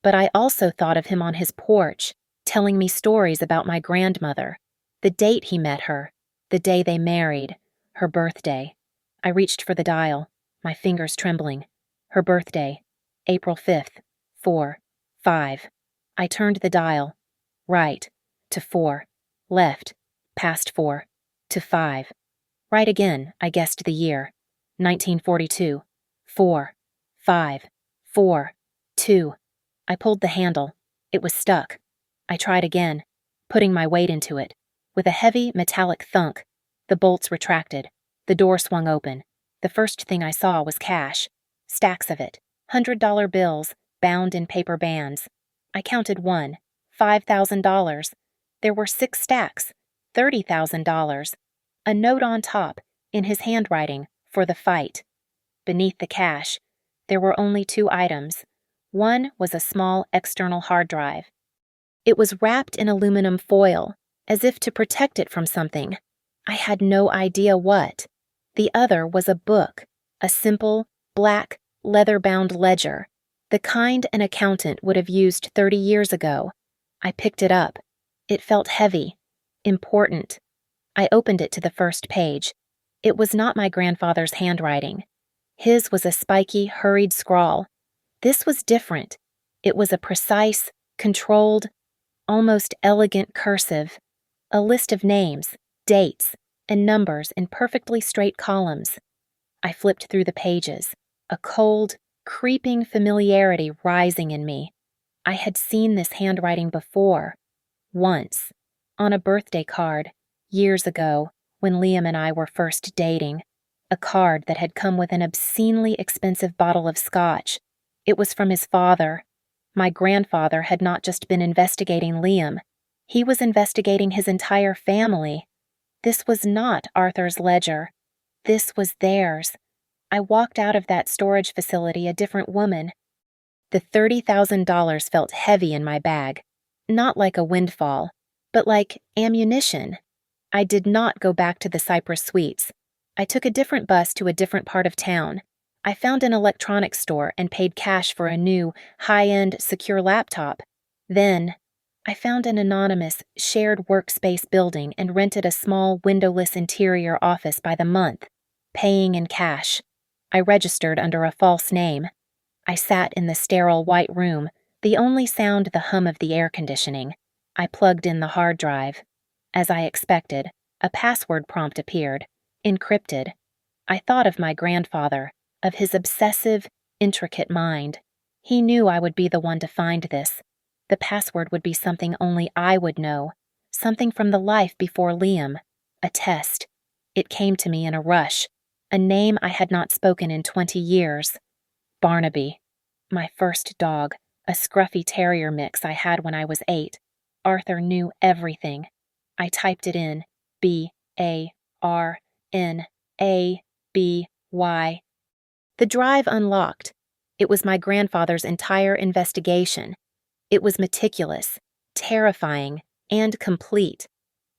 But I also thought of him on his porch, telling me stories about my grandmother, the date he met her, the day they married, her birthday. I reached for the dial, my fingers trembling. Her birthday, April 5th, 4, 5. I turned the dial, right, to 4, left, past 4, to 5. Right again, I guessed the year, 1942, 4, 5, 4, 2. I pulled the handle. It was stuck. I tried again, putting my weight into it. With a heavy, metallic thunk, the bolts retracted. The door swung open. The first thing I saw was cash. Stacks of it. $100 bills, bound in paper bands. I counted one. $5,000. There were 6 stacks. $30,000. A note on top, in his handwriting, for the fight. Beneath the cash, there were only 2 items. One was a small external hard drive. It was wrapped in aluminum foil, as if to protect it from something. I had no idea what. The other was a book, a simple, black, leather-bound ledger, the kind an accountant would have used 30 years ago. I picked it up. It felt heavy, important. I opened it to the first page. It was not my grandfather's handwriting. His was a spiky, hurried scrawl. This was different. It was a precise, controlled, almost elegant cursive. A list of names, dates, and numbers in perfectly straight columns. I flipped through the pages, a cold, creeping familiarity rising in me. I had seen this handwriting before. Once. On a birthday card. Years ago, when Liam and I were first dating. A card that had come with an obscenely expensive bottle of scotch. It was from his father. My grandfather had not just been investigating Liam. He was investigating his entire family. This was not Arthur's ledger. This was theirs. I walked out of that storage facility a different woman. The $30,000 felt heavy in my bag. Not like a windfall, but like ammunition. I did not go back to the Cypress Suites. I took a different bus to a different part of town. I found an electronics store and paid cash for a new, high-end, secure laptop. Then, I found an anonymous, shared workspace building and rented a small, windowless interior office by the month, paying in cash. I registered under a false name. I sat in the sterile white room, the only sound the hum of the air conditioning. I plugged in the hard drive. As I expected, a password prompt appeared, encrypted. I thought of my grandfather, of his obsessive, intricate mind. He knew I would be the one to find this. The password would be something only I would know, something from the life before Liam, a test. It came to me in a rush, a name I had not spoken in 20 years. Barnaby, my first dog, a scruffy terrier mix I had when I was 8. Arthur knew everything. I typed it in, B-A-R-N-A-B-Y. The drive unlocked. It was my grandfather's entire investigation. It was meticulous, terrifying, and complete.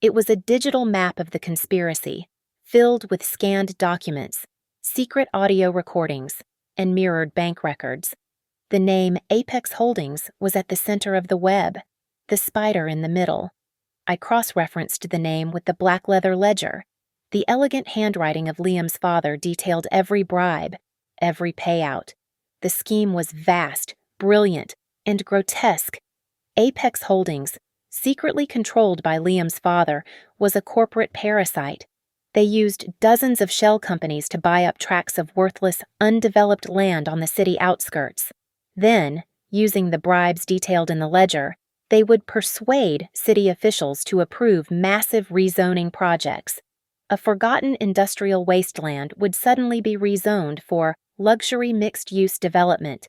It was a digital map of the conspiracy, filled with scanned documents, secret audio recordings, and mirrored bank records. The name Apex Holdings was at the center of the web, the spider in the middle. I cross-referenced the name with the black leather ledger. The elegant handwriting of Liam's father detailed every bribe, every payout. The scheme was vast, brilliant, and grotesque. Apex Holdings, secretly controlled by Liam's father, was a corporate parasite. They used dozens of shell companies to buy up tracts of worthless, undeveloped land on the city outskirts. Then, using the bribes detailed in the ledger, they would persuade city officials to approve massive rezoning projects. A forgotten industrial wasteland would suddenly be rezoned for luxury mixed-use development.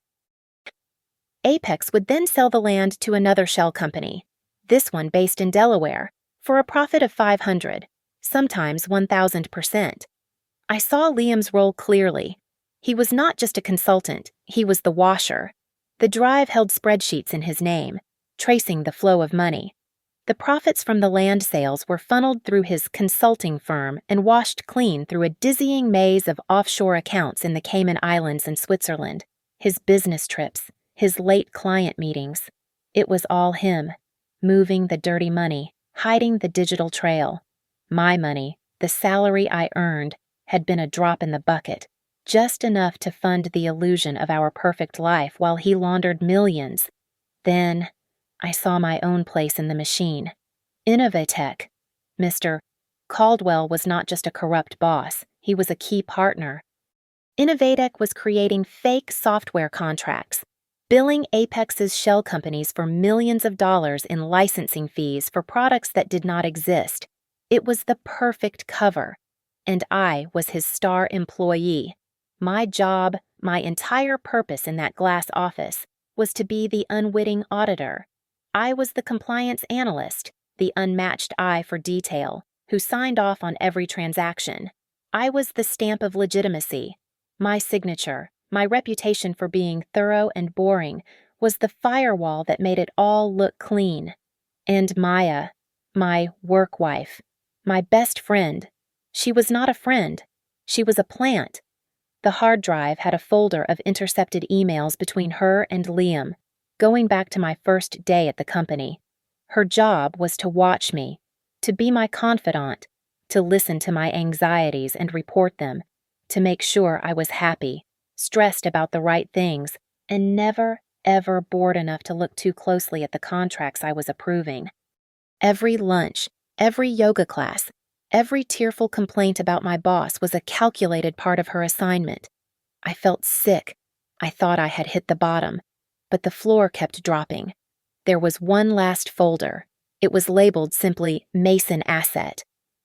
Apex would then sell the land to another shell company, this one based in Delaware, for a profit of 500, sometimes 1,000%. I saw Liam's role clearly. He was not just a consultant, he was the washer. The drive held spreadsheets in his name, tracing the flow of money. The profits from the land sales were funneled through his consulting firm and washed clean through a dizzying maze of offshore accounts in the Cayman Islands and Switzerland. His business trips, his late client meetings. It was all him, moving the dirty money, hiding the digital trail. My money, the salary I earned, had been a drop in the bucket, just enough to fund the illusion of our perfect life while he laundered millions. Then I saw my own place in the machine. Imitate. Mr. Caldwell was not just a corrupt boss, he was a key partner. Imitate was creating fake software contracts, billing Apex's shell companies for millions of dollars in licensing fees for products that did not exist. It was the perfect cover, and I was his star employee. My job, my entire purpose in that glass office, was to be the unwitting auditor. I was the compliance analyst, the unmatched eye for detail, who signed off on every transaction. I was the stamp of legitimacy. My signature, my reputation for being thorough and boring, was the firewall that made it all look clean. And Maya, my work wife, my best friend, she was not a friend. She was a plant. The hard drive had a folder of intercepted emails between her and Liam, going back to my first day at the company. Her job was to watch me, to be my confidant, to listen to my anxieties and report them, to make sure I was happy, stressed about the right things, and never, ever bored enough to look too closely at the contracts I was approving. Every lunch, every yoga class, every tearful complaint about my boss was a calculated part of her assignment. I felt sick. I thought I had hit the bottom, but the floor kept dropping. There was one last folder. It was labeled simply Mason Asset.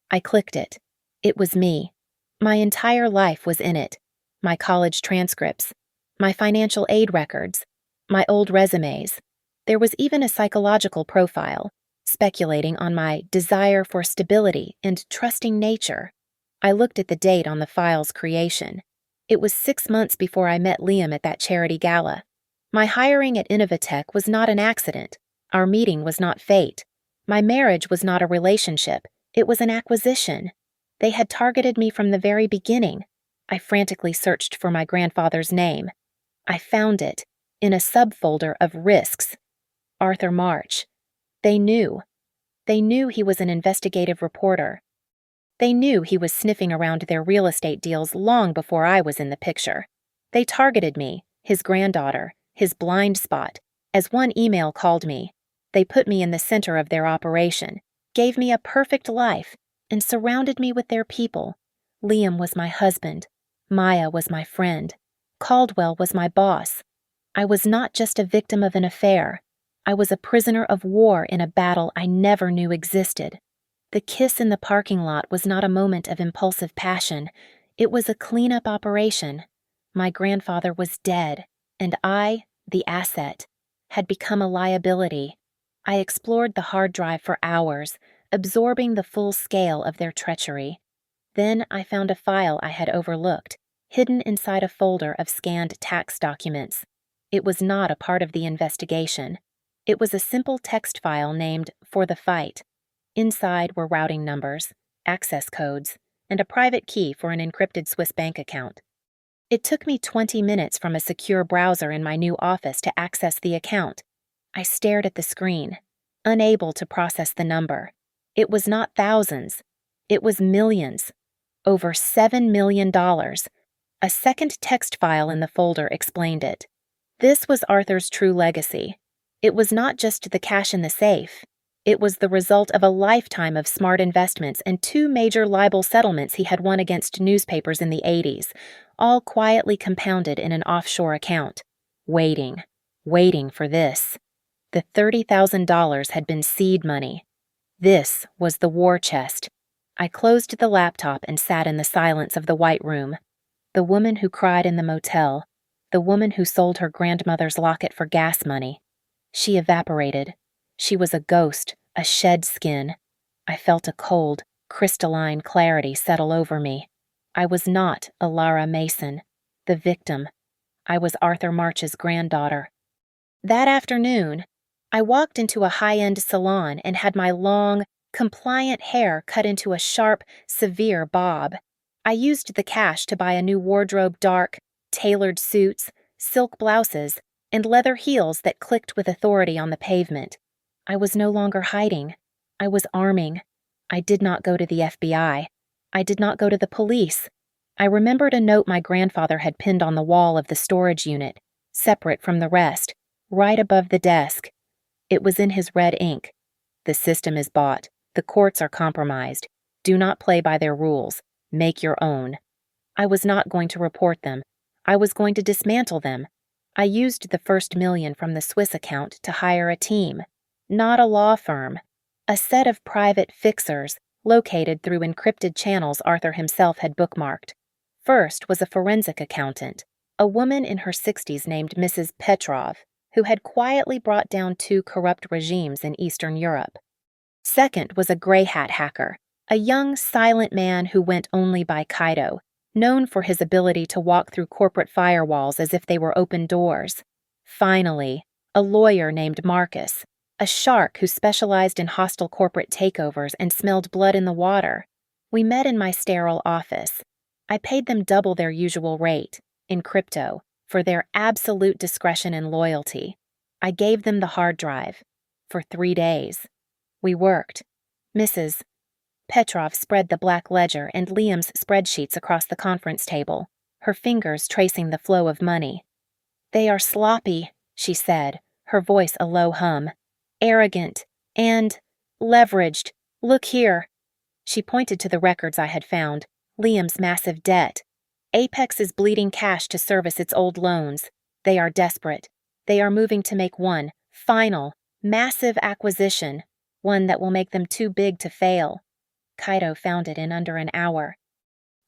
I clicked it. It was me. My entire life was in it. My college transcripts, my financial aid records, my old resumes. There was even a psychological profile, speculating on my desire for stability and trusting nature. I looked at the date on the file's creation. It was 6 months before I met Liam at that charity gala. My hiring at Innovatech was not an accident. Our meeting was not fate. My marriage was not a relationship. It was an acquisition. They had targeted me from the very beginning. I frantically searched for my grandfather's name. I found it in a subfolder of risks. Arthur March. They knew. They knew he was an investigative reporter. They knew he was sniffing around their real estate deals long before I was in the picture. They targeted me, his granddaughter, his blind spot. As one email called me, they put me in the center of their operation, gave me a perfect life, and surrounded me with their people. Liam was my husband. Maya was my friend. Caldwell was my boss. I was not just a victim of an affair. I was a prisoner of war in a battle I never knew existed. The kiss in the parking lot was not a moment of impulsive passion. It was a cleanup operation. My grandfather was dead, and I, the asset, had become a liability. I explored the hard drive for hours, absorbing the full scale of their treachery. Then I found a file I had overlooked, hidden inside a folder of scanned tax documents. It was not a part of the investigation. It was a simple text file named For the Fight. Inside were routing numbers, access codes, and a private key for an encrypted Swiss bank account. It took me 20 minutes from a secure browser in my new office to access the account. I stared at the screen, unable to process the number. It was not thousands. It was millions. Over $7 million. A second text file in the folder explained it. This was Arthur's true legacy. It was not just the cash in the safe. It was the result of a lifetime of smart investments and 2 major libel settlements he had won against newspapers in the 80s, all quietly compounded in an offshore account. Waiting for this. The $30,000 had been seed money. This was the war chest. I closed the laptop and sat in the silence of the White Room. The woman who cried in the motel, the woman who sold her grandmother's locket for gas money. She evaporated. She was a ghost, a shed skin. I felt a cold, crystalline clarity settle over me. I was not Alara Mason, the victim. I was Arthur March's granddaughter. That afternoon, I walked into a high-end salon and had my long, compliant hair cut into a sharp, severe bob. I used the cash to buy a new wardrobe, dark, tailored suits, silk blouses, and leather heels that clicked with authority on the pavement. I was no longer hiding. I was arming. I did not go to the FBI. I did not go to the police. I remembered a note my grandfather had pinned on the wall of the storage unit, separate from the rest, right above the desk. It was in his red ink. The system is bought. The courts are compromised. Do not play by their rules. Make your own. I was not going to report them. I was going to dismantle them. I used the first $1 million from the Swiss account to hire a team, not a law firm, a set of private fixers located through encrypted channels Arthur himself had bookmarked. First was a forensic accountant, a woman in her 60s named Mrs. Petrov, who had quietly brought down 2 corrupt regimes in Eastern Europe. Second was a gray hat hacker, a young, silent man who went only by Kaido, known for his ability to walk through corporate firewalls as if they were open doors. Finally, a lawyer named Marcus, a shark who specialized in hostile corporate takeovers and smelled blood in the water. We met in my sterile office. I paid them double their usual rate, in crypto, for their absolute discretion and loyalty. I gave them the hard drive. For 3 days. We worked. Mrs. Petrov spread the black ledger and Liam's spreadsheets across the conference table, her fingers tracing the flow of money. "They are sloppy," she said, her voice a low hum. "Arrogant. And leveraged. Look here." She pointed to the records I had found, Liam's massive debt. Apex is bleeding cash to service its old loans. They are desperate. They are moving to make one, final, massive acquisition, one that will make them too big to fail. Kaido found it in under an hour.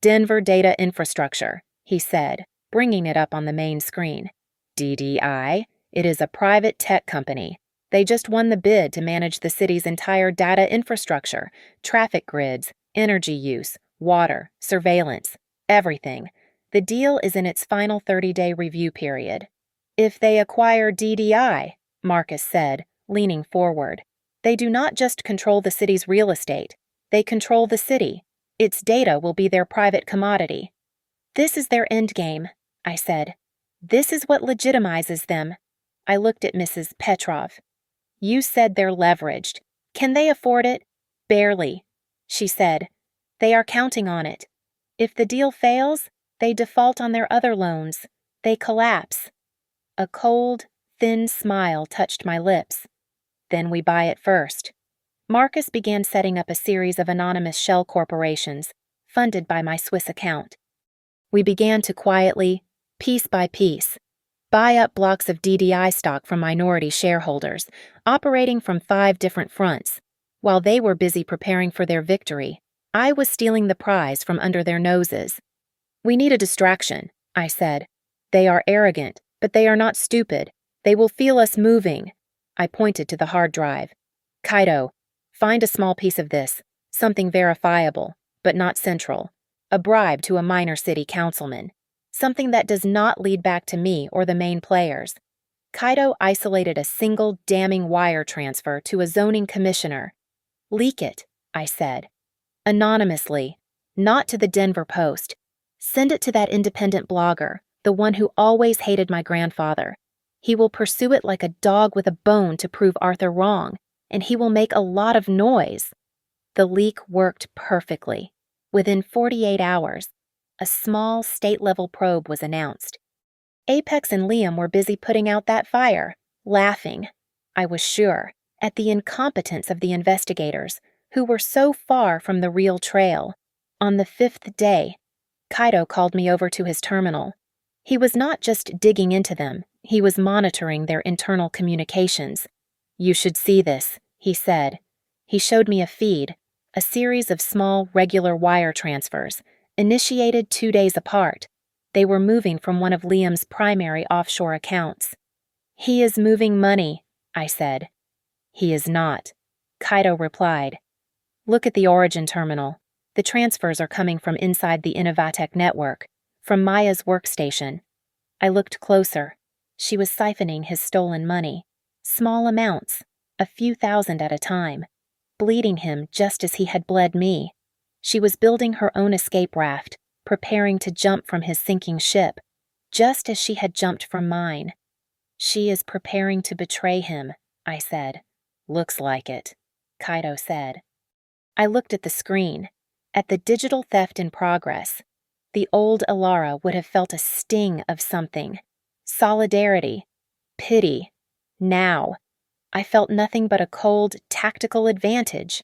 "Denver Data Infrastructure," he said, bringing it up on the main screen. "DDI, it is a private tech company. They just won the bid to manage the city's entire data infrastructure, traffic grids, energy use, water, surveillance, everything. The deal is in its final 30-day review period." "If they acquire DDI," Marcus said, leaning forward, "they do not just control the city's real estate. They control the city. Its data will be their private commodity." "This is their endgame," I said. "This is what legitimizes them." I looked at Mrs. Petrov. "You said they're leveraged. Can they afford it?" "Barely," she said. "They are counting on it. If the deal fails, they default on their other loans. They collapse." A cold, thin smile touched my lips. "Then we buy it first." Marcus began setting up a series of anonymous shell corporations, funded by my Swiss account. We began to quietly, piece by piece, buy up blocks of DDI stock from minority shareholders, operating from 5 different fronts. While they were busy preparing for their victory, I was stealing the prize from under their noses. "We need a distraction," I said. "They are arrogant, but they are not stupid. They will feel us moving." I pointed to the hard drive. "Kaido, find a small piece of this, something verifiable, but not central. A bribe to a minor city councilman. Something that does not lead back to me or the main players." Kaido isolated a single damning wire transfer to a zoning commissioner. "Leak it," I said. "Anonymously, not to the Denver Post. Send it to that independent blogger, the one who always hated my grandfather. He will pursue it like a dog with a bone to prove Arthur wrong, and he will make a lot of noise." The leak worked perfectly. Within 48 hours, a small state-level probe was announced. Apex and Liam were busy putting out that fire, laughing, I was sure, at the incompetence of the investigators, who were so far from the real trail. On the 5th day, Kaido called me over to his terminal. He was not just digging into them, he was monitoring their internal communications. "You should see this," he said. He showed me a feed, a series of small, regular wire transfers, initiated 2 days apart. They were moving from one of Liam's primary offshore accounts. "He is moving money," I said. "He is not," Kaido replied. "Look at the origin terminal. The transfers are coming from inside the Innovatech network, from Maya's workstation." I looked closer. She was siphoning his stolen money. Small amounts, a few thousand at a time, bleeding him just as he had bled me. She was building her own escape raft, preparing to jump from his sinking ship, just as she had jumped from mine. She is preparing to betray him, I said. Looks like it, Kaido said. I looked at the screen, at the digital theft in progress. The old Alara would have felt a sting of something. Solidarity. Pity. Now, I felt nothing but a cold, tactical advantage.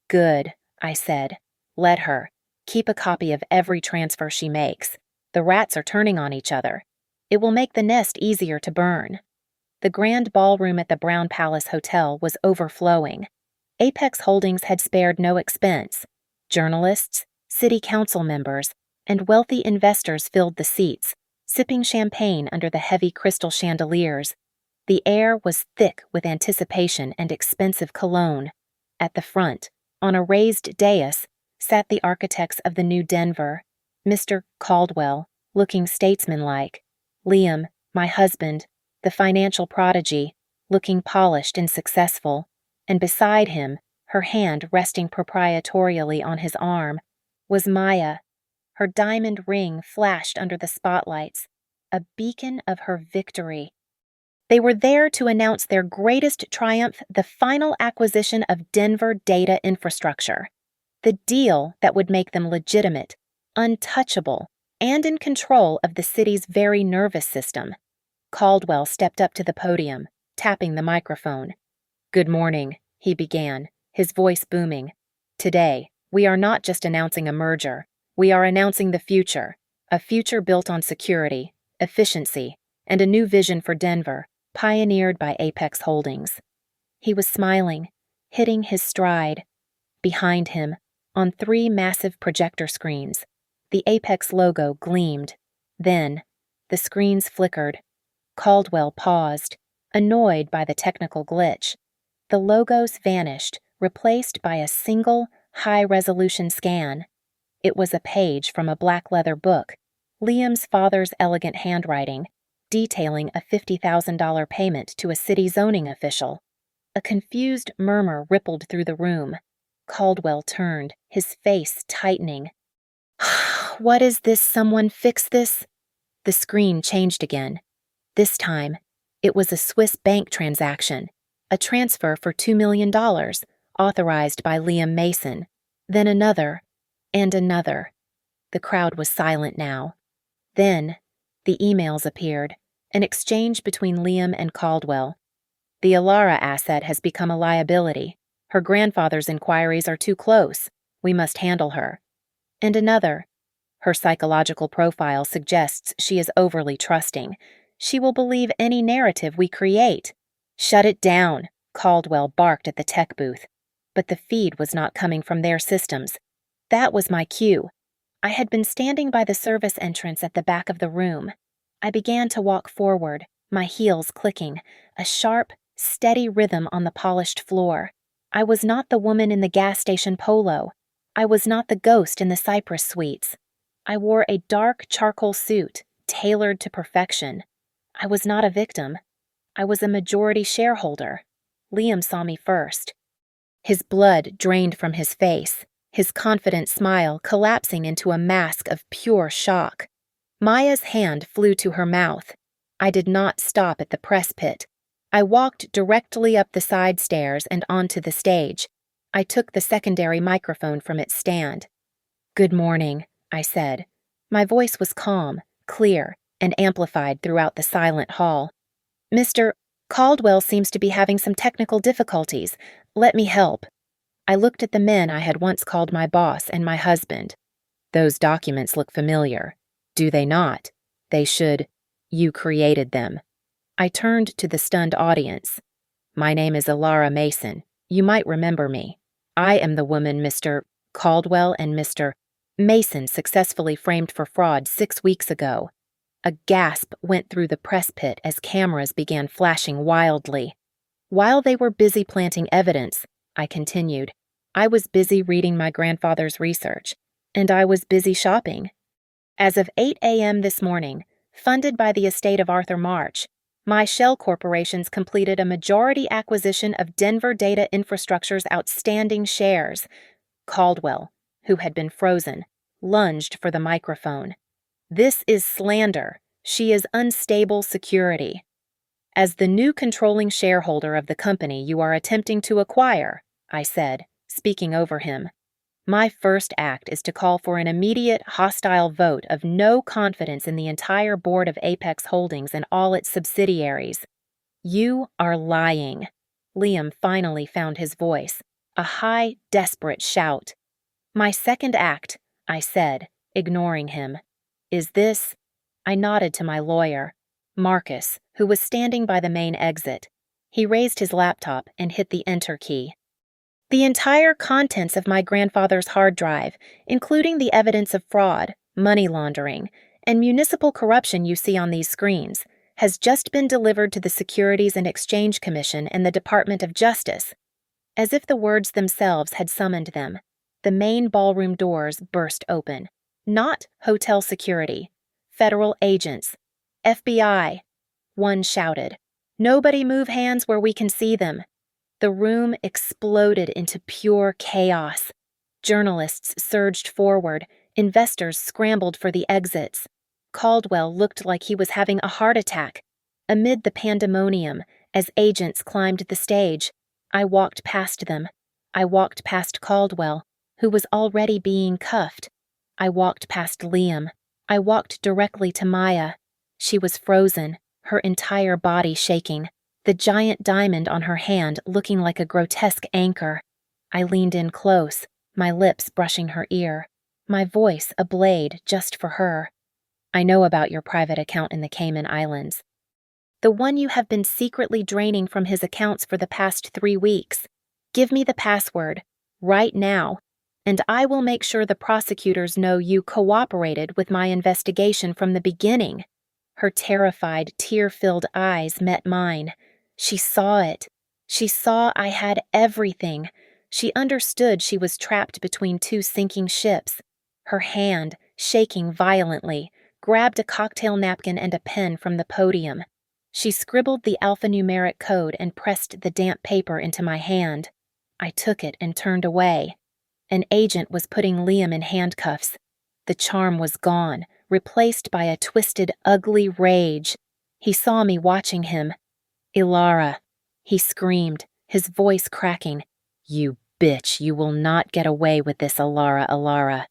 Good, I said. Let her. Keep a copy of every transfer she makes. The rats are turning on each other. It will make the nest easier to burn. The grand ballroom at the Brown Palace Hotel was overflowing. Apex Holdings had spared no expense. Journalists, city council members, and wealthy investors filled the seats, sipping champagne under the heavy crystal chandeliers. The air was thick with anticipation and expensive cologne. At the front, on a raised dais, sat the architects of the new Denver, Mr. Caldwell, looking statesmanlike, Liam, my husband, the financial prodigy, looking polished and successful, and beside him, her hand resting proprietorially on his arm, was Maya. Her diamond ring flashed under the spotlights, a beacon of her victory. They were there to announce their greatest triumph, the final acquisition of Denver data infrastructure, the deal that would make them legitimate, untouchable, and in control of the city's very nervous system. Caldwell stepped up to the podium, tapping the microphone. Good morning, he began, his voice booming. Today, we are not just announcing a merger. We are announcing the future, a future built on security, efficiency, and a new vision for Denver, pioneered by Apex Holdings. He was smiling, hitting his stride. Behind him, on 3 massive projector screens, the Apex logo gleamed. Then, the screens flickered. Caldwell paused, annoyed by the technical glitch. The logos vanished, replaced by a single, high-resolution scan. It was a page from a black leather book, Liam's father's elegant handwriting, detailing a $50,000 payment to a city zoning official. A confused murmur rippled through the room. Caldwell turned, his face tightening. What is this? Someone fix this? The screen changed again. This time, it was a Swiss bank transaction, a transfer for $2 million, authorized by Liam Mason. Then another, and another. The crowd was silent now. Then, the emails appeared, an exchange between Liam and Caldwell. The Alara asset has become a liability. Her grandfather's inquiries are too close. We must handle her. And another. Her psychological profile suggests she is overly trusting. She will believe any narrative we create. Shut it down, Caldwell barked at the tech booth. But the feed was not coming from their systems. That was my cue. I had been standing by the service entrance at the back of the room. I began to walk forward, my heels clicking, a sharp, steady rhythm on the polished floor. I was not the woman in the gas station polo. I was not the ghost in the Cypress suites. I wore a dark charcoal suit, tailored to perfection. I was not a victim. I was a majority shareholder. Liam saw me first. His blood drained from his face, his confident smile collapsing into a mask of pure shock. Maya's hand flew to her mouth. I did not stop at the press pit. I walked directly up the side stairs and onto the stage. I took the secondary microphone from its stand. Good morning, I said. My voice was calm, clear, and amplified throughout the silent hall. Mr. Caldwell seems to be having some technical difficulties. Let me help. I looked at the men I had once called my boss and my husband. Those documents look familiar. Do they not? They should. You created them. I turned to the stunned audience. My name is Alara Mason. You might remember me. I am the woman Mr. Caldwell and Mr. Mason successfully framed for fraud 6 weeks ago. A gasp went through the press pit as cameras began flashing wildly. While they were busy planting evidence, I continued, I was busy reading my grandfather's research, and I was busy shopping. As of 8 a.m. this morning, funded by the estate of Arthur March, My shell corporations completed a majority acquisition of Denver Data Infrastructure's outstanding shares. Caldwell, who had been frozen, lunged for the microphone. This is slander. She is unstable security. As the new controlling shareholder of the company you are attempting to acquire, I said, speaking over him, my first act is to call for an immediate, hostile vote of no confidence in the entire board of Apex Holdings and all its subsidiaries. You are lying. Liam finally found his voice, a high, desperate shout. My second act, I said, ignoring him, is this. I nodded to my lawyer, Marcus, who was standing by the main exit. He raised his laptop and hit the enter key. The entire contents of my grandfather's hard drive, including the evidence of fraud, money laundering, and municipal corruption you see on these screens, has just been delivered to the Securities and Exchange Commission and the Department of Justice. As if the words themselves had summoned them, the main ballroom doors burst open. Not hotel security. Federal agents. FBI. One shouted, "Nobody move hands where we can see them." The room exploded into pure chaos. Journalists surged forward, investors scrambled for the exits. Caldwell looked like he was having a heart attack. Amid the pandemonium, as agents climbed the stage, I walked past them. I walked past Caldwell, who was already being cuffed. I walked past Liam. I walked directly to Maya. She was frozen, her entire body shaking, the giant diamond on her hand looking like a grotesque anchor. I leaned in close, my lips brushing her ear, my voice a blade just for her. I know about your private account in the Cayman Islands. The one you have been secretly draining from his accounts for the past 3 weeks. Give me the password, right now, and I will make sure the prosecutors know you cooperated with my investigation from the beginning. Her terrified, tear-filled eyes met mine. She saw it. She saw I had everything. She understood she was trapped between 2 sinking ships. Her hand, shaking violently, grabbed a cocktail napkin and a pen from the podium. She scribbled the alphanumeric code and pressed the damp paper into my hand. I took it and turned away. An agent was putting Liam in handcuffs. The charm was gone, replaced by a twisted, ugly rage. He saw me watching him. "Ilara," he screamed, his voice cracking. "You bitch, you will not get away with this, Ilara, Ilara."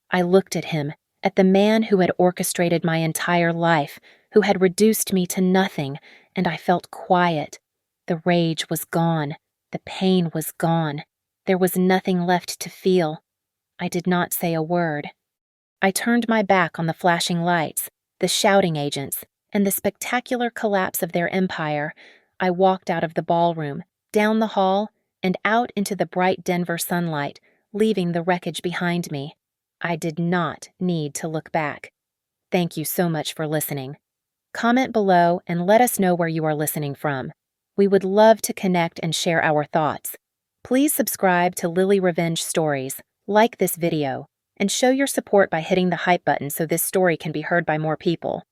I looked at him, at the man who had orchestrated my entire life, who had reduced me to nothing, and I felt quiet. The rage was gone. The pain was gone. There was nothing left to feel. I did not say a word. I turned my back on the flashing lights, the shouting agents, and the spectacular collapse of their empire. I walked out of the ballroom, down the hall, and out into the bright Denver sunlight, leaving the wreckage behind me. I did not need to look back. Thank you so much for listening. Comment below and let us know where you are listening from. We would love to connect and share our thoughts. Please subscribe to Lily Revenge Stories, like this video, and show your support by hitting the hype button so this story can be heard by more people.